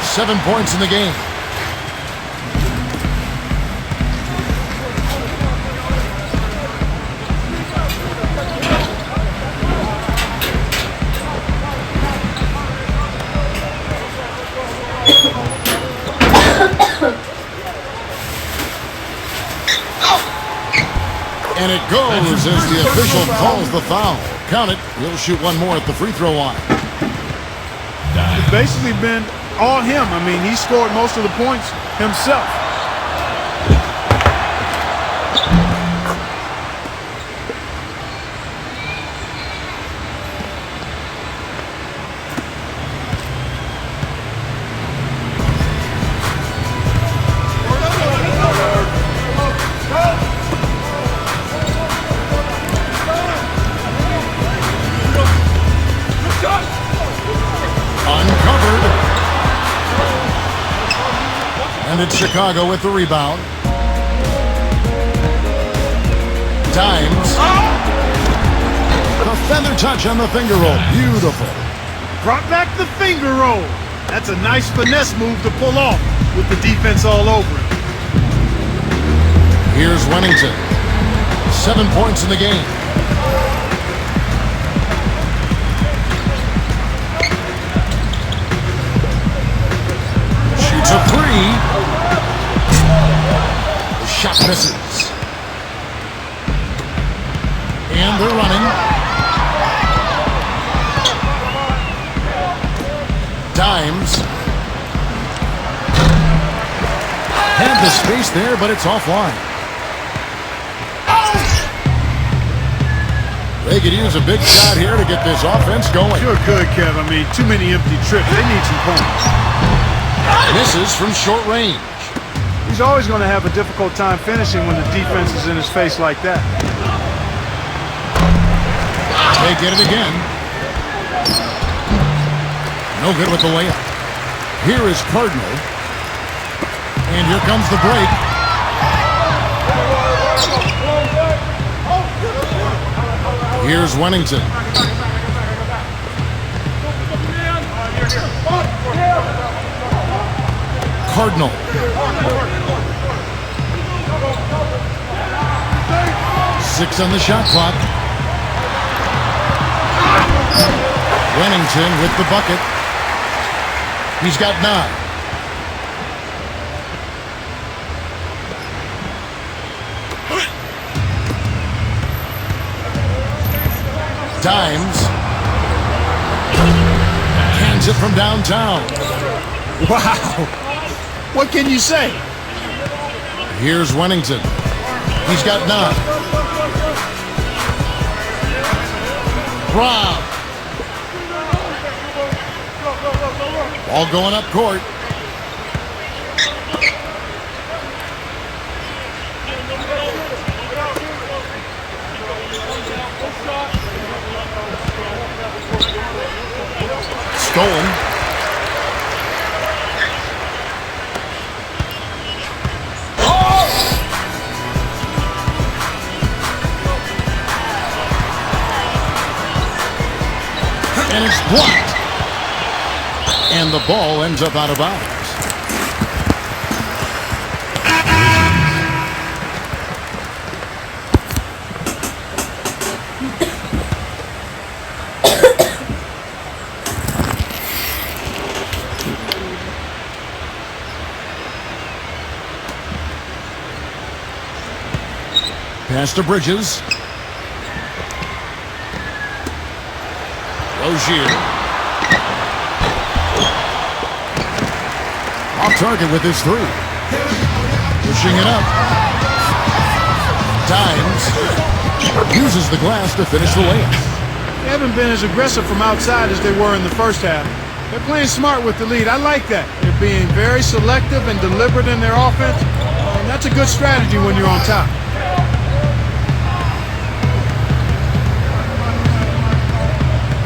S1: 7 points in the game. And it goes as the official calls the foul. Count it. He'll shoot one more at the free throw line.
S2: It's basically been all him. I mean, he scored most of the points himself.
S1: And it's Chicago with the rebound. Dimes. The feather touch on the finger roll. Beautiful.
S2: Brought back the finger roll. That's a nice finesse move to pull off with the defense all over him.
S1: Here's Wennington. 7 points in the game. Misses. And they're running. Dimes. Had the space there, but it's offline. They could use a big shot here to get this offense going.
S2: Sure could, Kev. I mean, too many empty trips. They need some points.
S1: Misses from short range.
S2: He's always going to have a difficult time finishing when the defense is in his face like that.
S1: They get it again. No good with the layup. Here is Cardinal. And here comes the break. Here's Wennington. Cardinal. Six on the shot clock. Wennington with the bucket. He's got 9. Dimes. Cans it from downtown.
S2: Wow. What can you say?
S1: Here's Wennington. He's got 9. Rob. Ball going up court. Stolen. And it's blocked. And the ball ends up out of bounds. Pass to Bridges. Rozier. Off target with his 3. Pushing it up. Dimes. Uses the glass to finish the layup.
S2: They haven't been as aggressive from outside as they were in the first half. They're playing smart with the lead. I like that. They're being very selective and deliberate in their offense. And that's a good strategy when you're on top.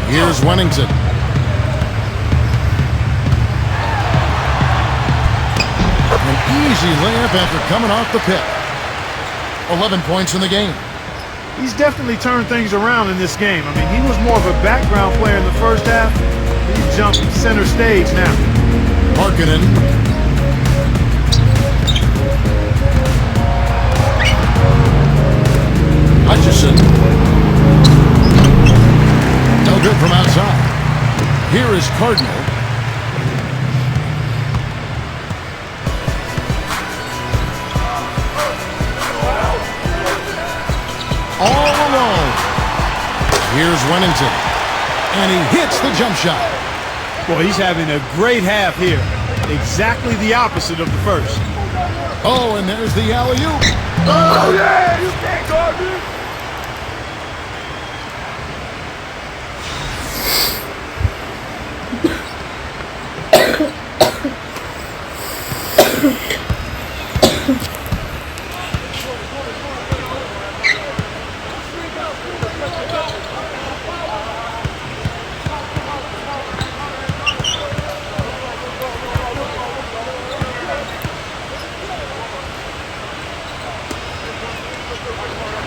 S1: Here's Wennington. An easy layup after coming off the pick. 11 points in the game.
S2: He's definitely turned things around in this game. I mean, he was more of a background player in the first half. He's jumped center stage now.
S1: Markkanen. Hutchison. No good from outside. Here is Cardinal. All alone. Here's Wennington. And he hits the jump shot.
S2: Boy, he's having a great half here. Exactly the opposite of the first.
S1: Oh, and there's the alley-oop.
S2: Oh, yeah! You can't guard me!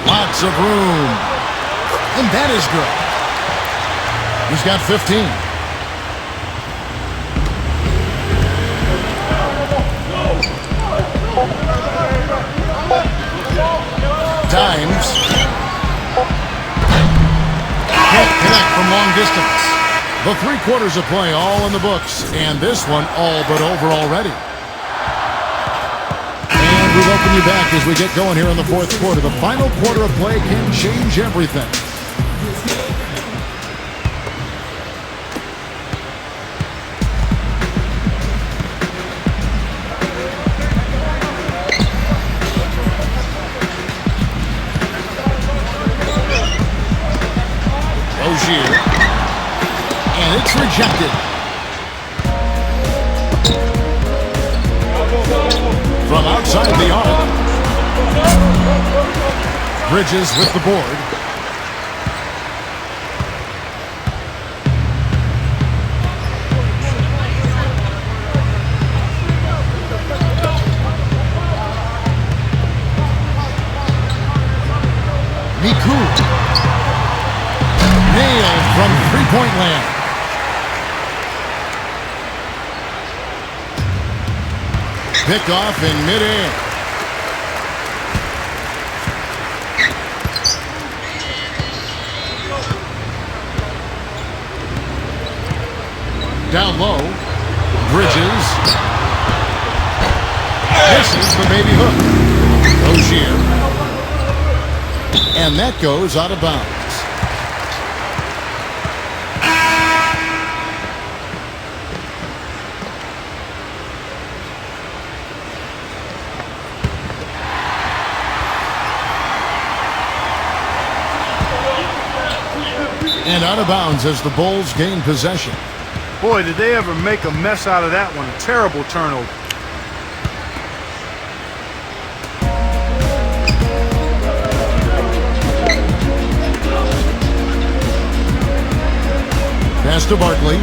S1: Lots of room. And that is good. He's got 15. Dimes. Can't connect from long distance. The 3 quarters of play all in the books. And this one all but over already. And welcome you back as we get going here in the fourth quarter. The final quarter of play can change everything. Rozier. And it's rejected. From outside the arc. Bridges with the board. Miku. Nailed from three-point land. Picked off in midair. Down low. Bridges. Misses the baby hook. Rozier. And that goes out of bounds. And out of bounds as the Bulls gain possession.
S2: Boy, did they ever make a mess out of that one. A terrible turnover.
S1: Pass to Barkley.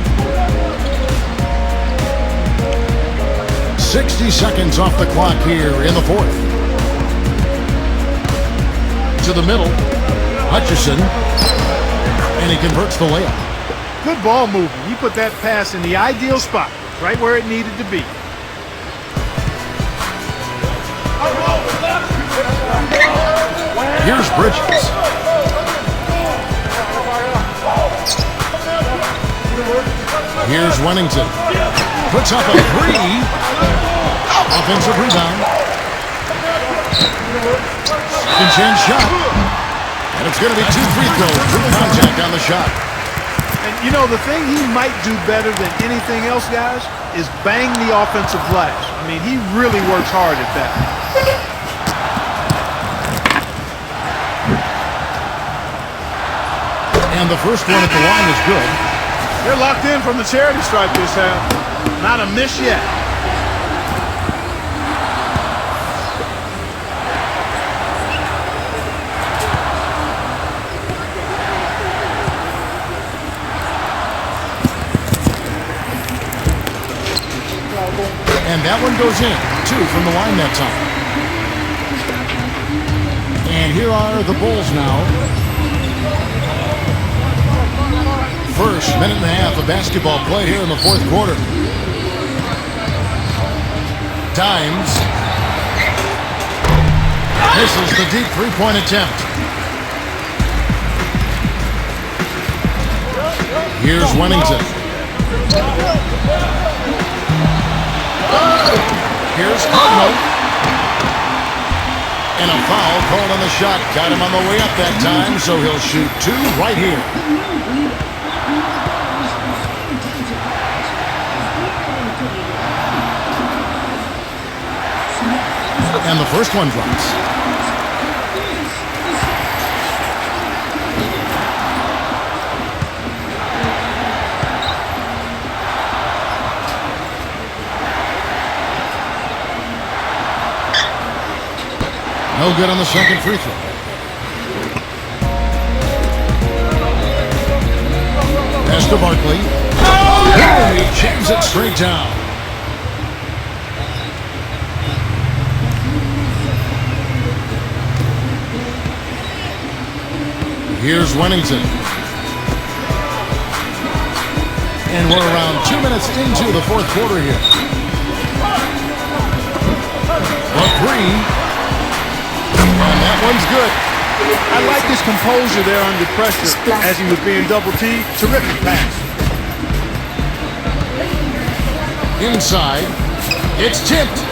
S1: 60 seconds off the clock here in the fourth. To the middle. Hutchison. And he converts the layup.
S2: Good ball movement. He put that pass in the ideal spot, right where it needed to be.
S1: Here's Bridges. Here's Wennington. Puts up a three. Offensive rebound. Second chance shot. And it's going to be 2 free throws. True contact on the shot.
S2: And, you know, the thing he might do better than anything else, guys, is bang the offensive glass. I mean, he really works hard at that.
S1: And the first one at the line is good.
S2: They're locked in from the charity stripe this half. Not a miss yet.
S1: And that one goes in. 2 from the line that time. And here are the Bulls now. First minute and a half of basketball play here in the fourth quarter. Dimes. Misses the deep three-point attempt. Here's Wennington. Here's Cardinal. And a foul called on the shot. Got him on the way up that time, so he'll shoot 2 right here. And the first one drops. No good on the second free throw. Pass to Barkley. Oh, he jams it straight down. Here's Wennington. And we're around 2 minutes into the fourth quarter here. A three. And that one's good.
S2: I like his composure there under pressure as he was being double-teamed. Terrific pass.
S1: Inside. It's tipped.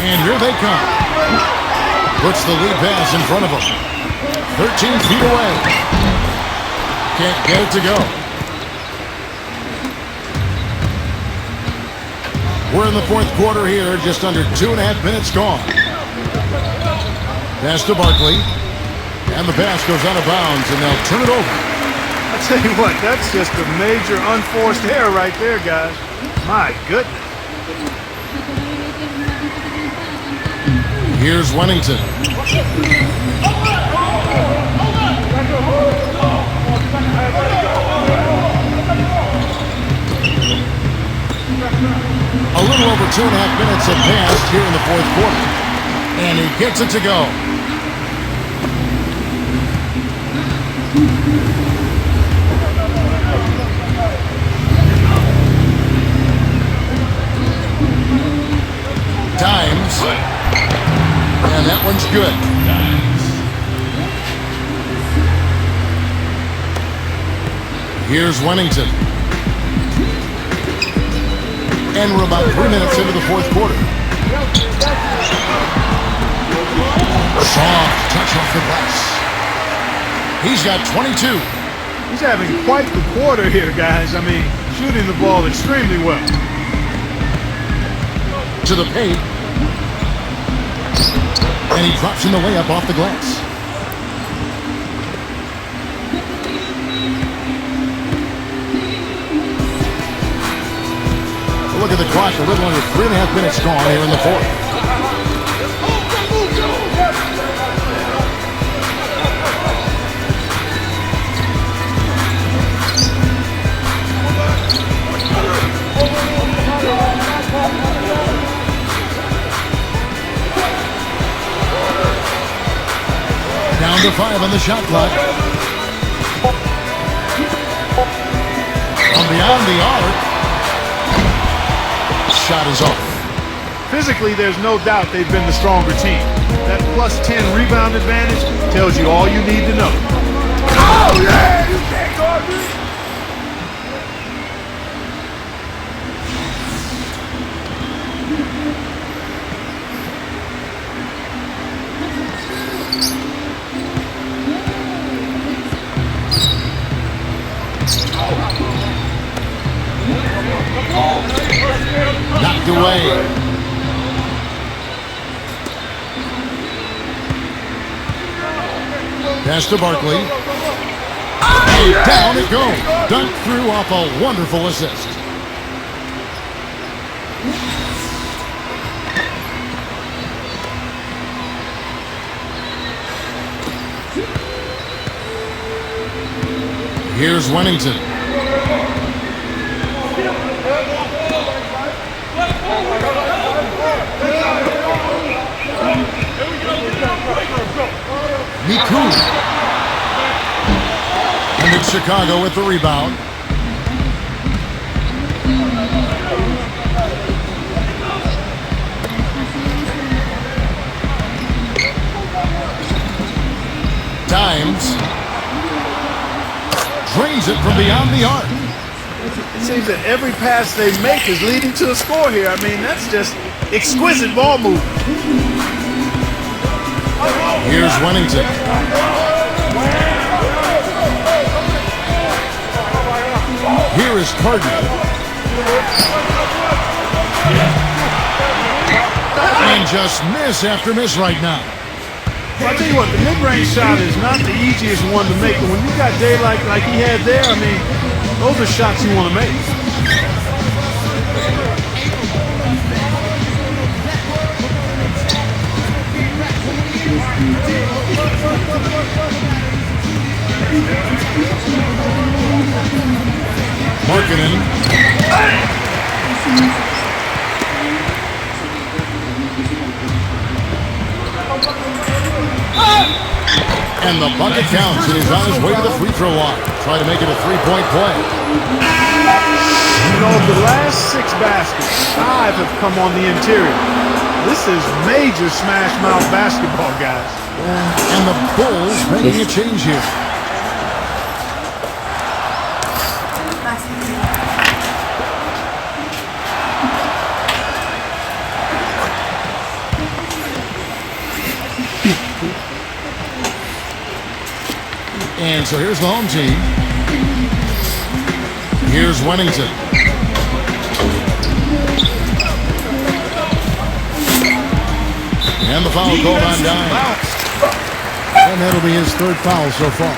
S1: And here they come. Puts the lead pass in front of him. 13 feet away. Can't get it to go. We're in the fourth quarter here, just under 2.5 minutes gone. Pass to Barkley. And the pass goes out of bounds, and they'll turn it over.
S2: I tell you what, that's just a major unforced error right there, guys. My goodness.
S1: Here's Wennington. A little over 2.5 minutes have passed here in the fourth quarter. And he gets it to go. Times. And that one's good. Here's Wennington. And we're about 3 minutes into the fourth quarter. Soft touch off the glass. He's got 22.
S2: He's having quite the quarter here, guys. I mean, shooting the ball extremely well.
S1: To the paint. And he drops in the layup off the glass. Look at the clock, a little under 3.5 minutes gone here in the fourth. Down to 5 on the shot clock. From beyond the arc. Shot is off.
S2: Physically, there's no doubt they've been the stronger team. That plus 10 rebound advantage tells you all you need to know. Oh, yeah! You can't guard me!
S1: Knocked away. Pass to Barkley. And down it goes. Dunked through off a wonderful assist. Here's Wennington. Miku. And it's Chicago with the rebound. Times. Drains it from beyond the arc.
S2: It seems that every pass they make is leading to a score here. I mean, that's just exquisite ball movement.
S1: Here's Wennington. Here is Cardinal. And just miss after miss right now.
S2: Well, I tell you what, the mid-range shot is not the easiest one to make, but when you got daylight like he had there, I mean, those are shots you want to make.
S1: Markkanen. And the bucket counts, and he's on his way to the free throw line. Try to make it a three-point play.
S2: You know, the last 6 baskets, 5 have come on the interior. This is major smash mouth basketball, guys.
S1: And the Bulls making a change here. So here's the home team. Here's Wennington. And the foul called on Dime. And that'll be his third foul so far.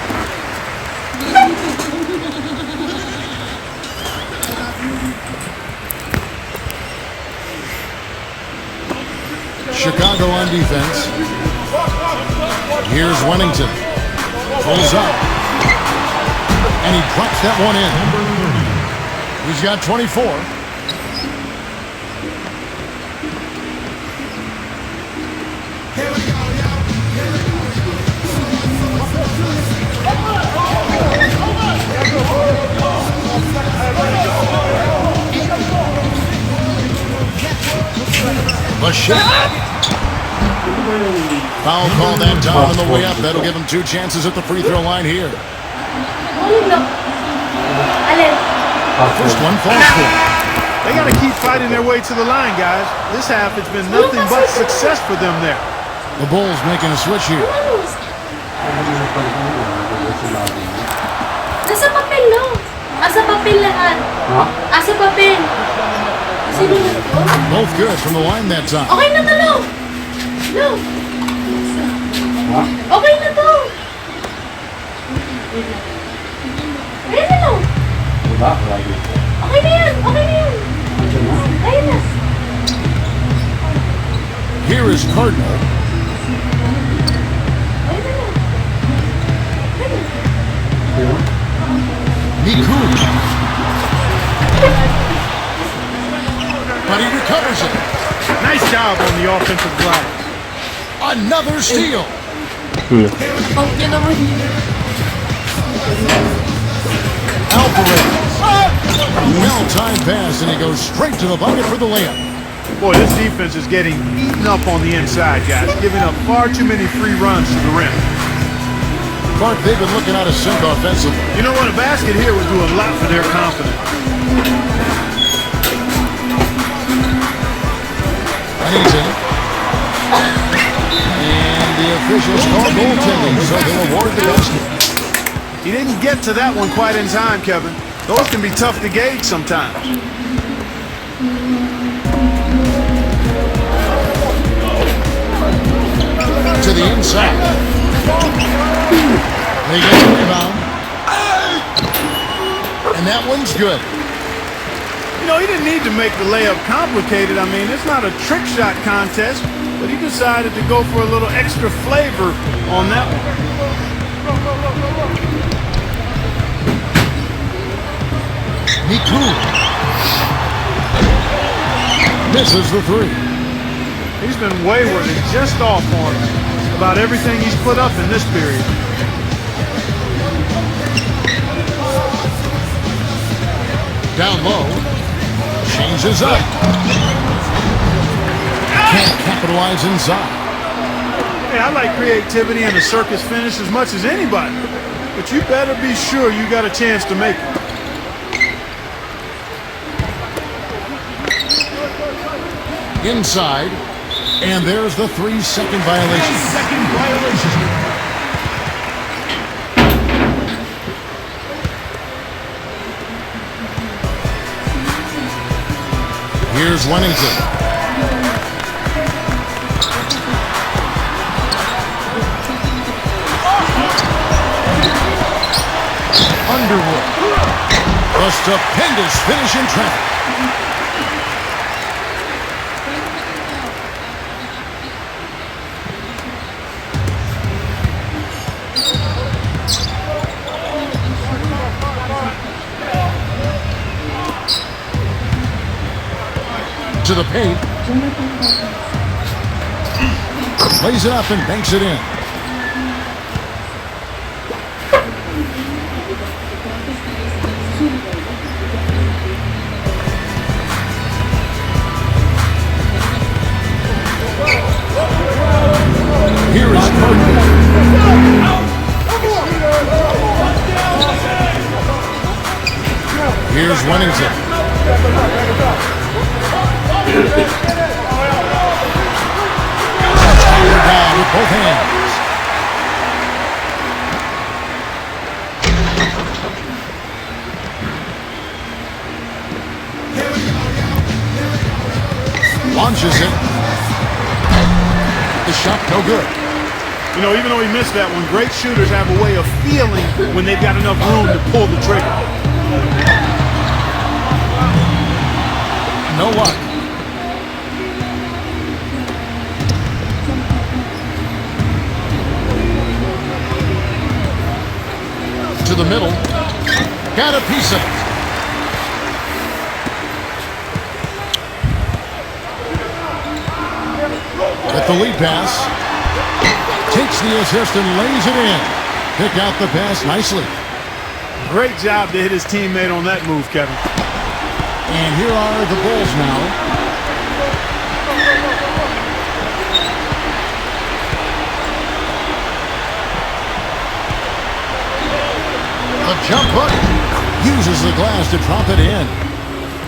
S1: Chicago on defense. Here's Wennington. Pulls up. And he drops that one in. He's got 24. A shot. Foul call that time on the way up. That'll give him 2 chances at the free throw line here. First one falls for.
S2: They got to keep fighting their way to the line, guys. This half has been nothing but success for them there.
S1: The Bulls making a switch here.
S7: Nasa papel, no? Asa papel lahat. Asa papel. Sino na to?
S1: Both good from the line that time.
S7: Okay na to, no? No. Okay na to. Ayan na, no? Okay na yan. Okay na yan. Ayan na.
S1: Here is Cardinal.
S7: Ayan na, no?
S1: Miku. But he recovers it.
S2: Nice job on the offensive glass.
S1: Another steal.
S7: Pag yun naman yun.
S1: Alvarez. Well-timed pass, and he goes straight to the bucket for the layup.
S2: Boy, this defense is getting eaten up on the inside, guys, giving up far too many free runs to the rim.
S1: Clark, they've been looking out of sync offensively.
S2: You know what? A basket here would do a lot for their confidence.
S1: Wennington. And the officials call goaltending, so they'll award the basket.
S2: He didn't get to that one quite in time, Kevin. Those can be tough to gauge sometimes.
S1: To the inside. They get the rebound. And that one's good.
S2: You know, he didn't need to make the layup complicated. I mean, it's not a trick shot contest, but he decided to go for a little extra flavor on that one.
S1: Miku. Misses the three.
S2: He's been wayward and just off on about everything he's put up in this period.
S1: Down low. Changes up. Can't capitalize inside.
S2: Hey, I like creativity and a circus finish as much as anybody, but you better be sure you got a chance to make it.
S1: Inside, and there's the 3-second violation. Here's Wennington. Underwood. A stupendous finish in traffic. To the paint. Lays it up and banks it in. Here is Cardinal. Here's Wennington. Down with both hands. Misses it. The shot no good.
S2: You know, even though he missed that one, great shooters have a way of feeling when they've got enough room to pull the trigger.
S1: No luck. To the middle. Got a piece of it. With the lead pass. Takes the assist and lays it in. Pick out the pass nicely.
S2: Great job to hit his teammate on that move, Kevin.
S1: And here are the Bulls now. A jump hook. Uses the glass to drop it in.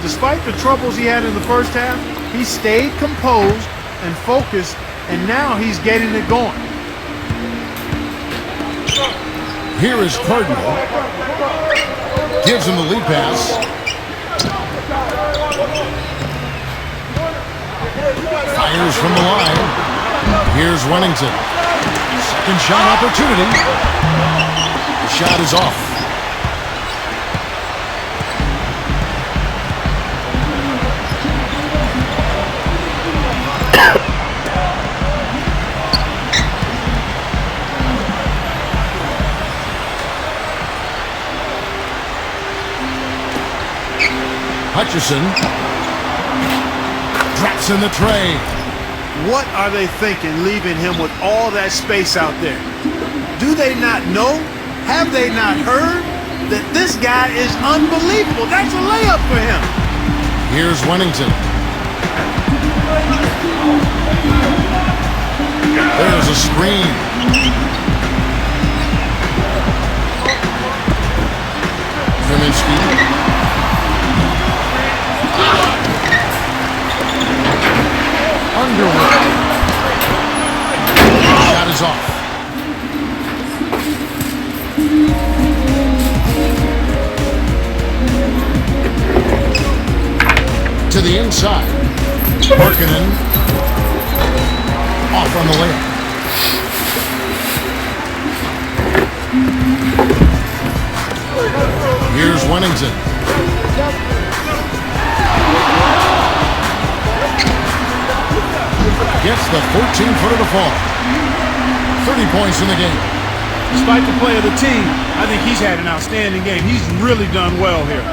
S2: Despite the troubles he had in the first half, he stayed composed and focused, and now he's getting it going.
S1: Here is Cardinal. Gives him the lead pass. Fires from the line. Here's Wennington. Second shot opportunity. The shot is off. Hutcherson drops in the tray.
S2: What are they thinking leaving him with all that space out there? Do they not know? Have they not heard that this guy is unbelievable? That's a layup for him.
S1: Here's Wennington. There's a screen. Kaminsky. Underwood. Shot is off. To the inside. Markkanen. Off on the layup. Here's Wennington. Gets the 14-footer to fall. 30 points in the game.
S2: Despite the play of the team, I think he's had an outstanding game. He's really done well here.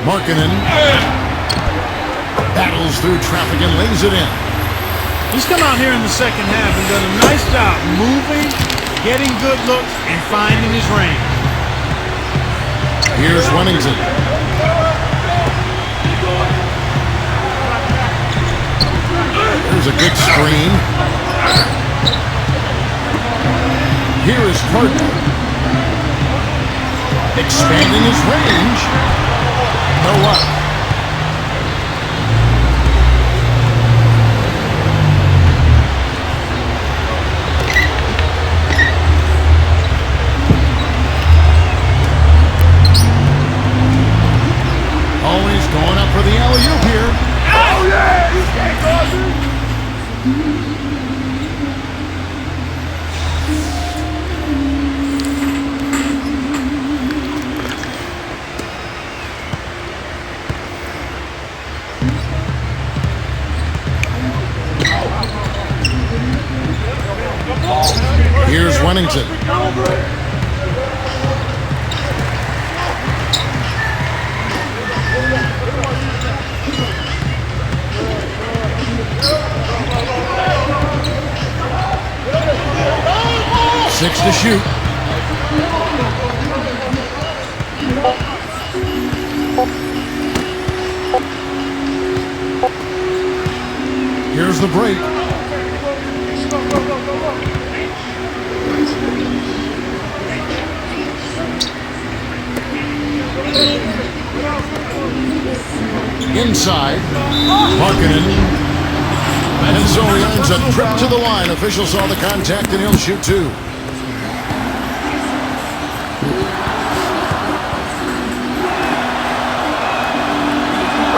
S1: Markkanen battles through traffic and lays it in.
S2: He's come out here in the second half and done a nice job moving, getting good looks, and finding his range.
S1: Here's Wennington. There's a good screen. Here is Cardinal. Expanding his range. No luck. Always going up for the alley-oop here.
S2: Oh, yeah! He's getting closer.
S1: Here's Wennington. Six to shoot. Here's the break. Inside. Markkanen. And so he earns a trip to the line. Official saw the contact and he'll shoot two.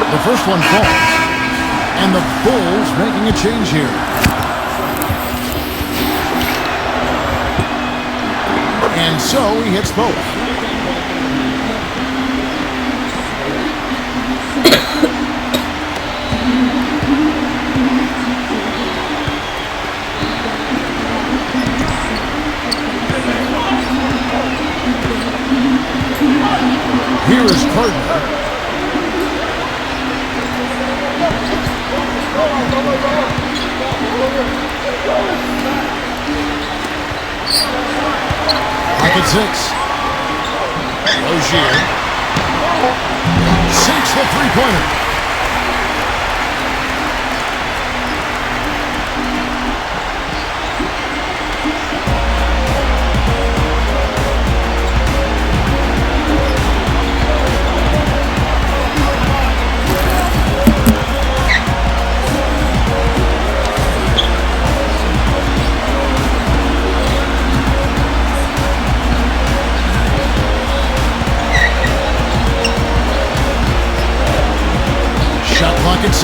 S1: The first one falls. And the Bulls making a change here. And so he hits both. Here is Cardinal. Pocket six. Rozier sinks the three-pointer. Shot clock at 6.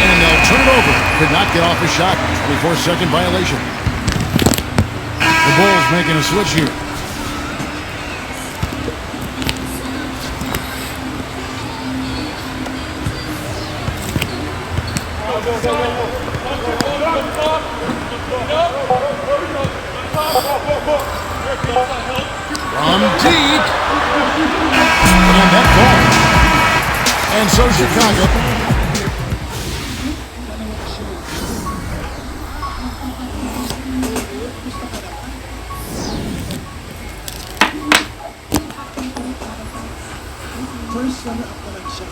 S1: And they'll turn it over. Could not get off a shot. 24-second violation. The Bulls making a switch here. From deep. And that ball. And so Chicago.
S8: First runner up naman siya.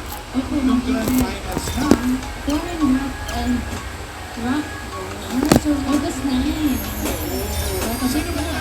S8: Nung grand finals na.
S7: 4.5 and drop. So August 9.
S8: Sino ba na?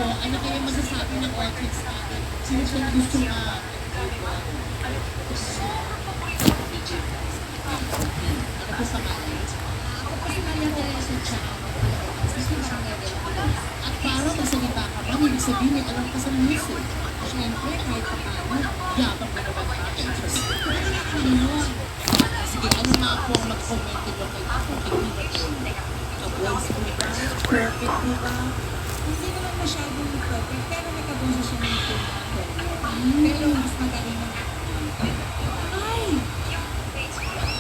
S7: Ano kayo masasabi ng orchids natin? Sino siya gusto na? Ako sa kalit. Ako kasi nangyari sa chat. Gusto na siya at para masalita ka ba, hindi sabihin may alam ka sa music. Siyempre, kahit pa paano, yabang na naman natin. Sige, ano na ako ang mag-comment ko kay ako? Ka-voice ko ba? Perfect ko ba? Hindi naman masyadong perfect, pero nakabuso siya ng pero mas magaling ng ay!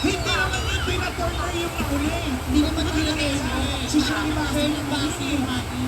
S8: Hindi naman yung pinatorner yung uli.
S7: Hindi naman pinag-turner.
S8: Si Shani ba?
S7: Turner ba si Mati?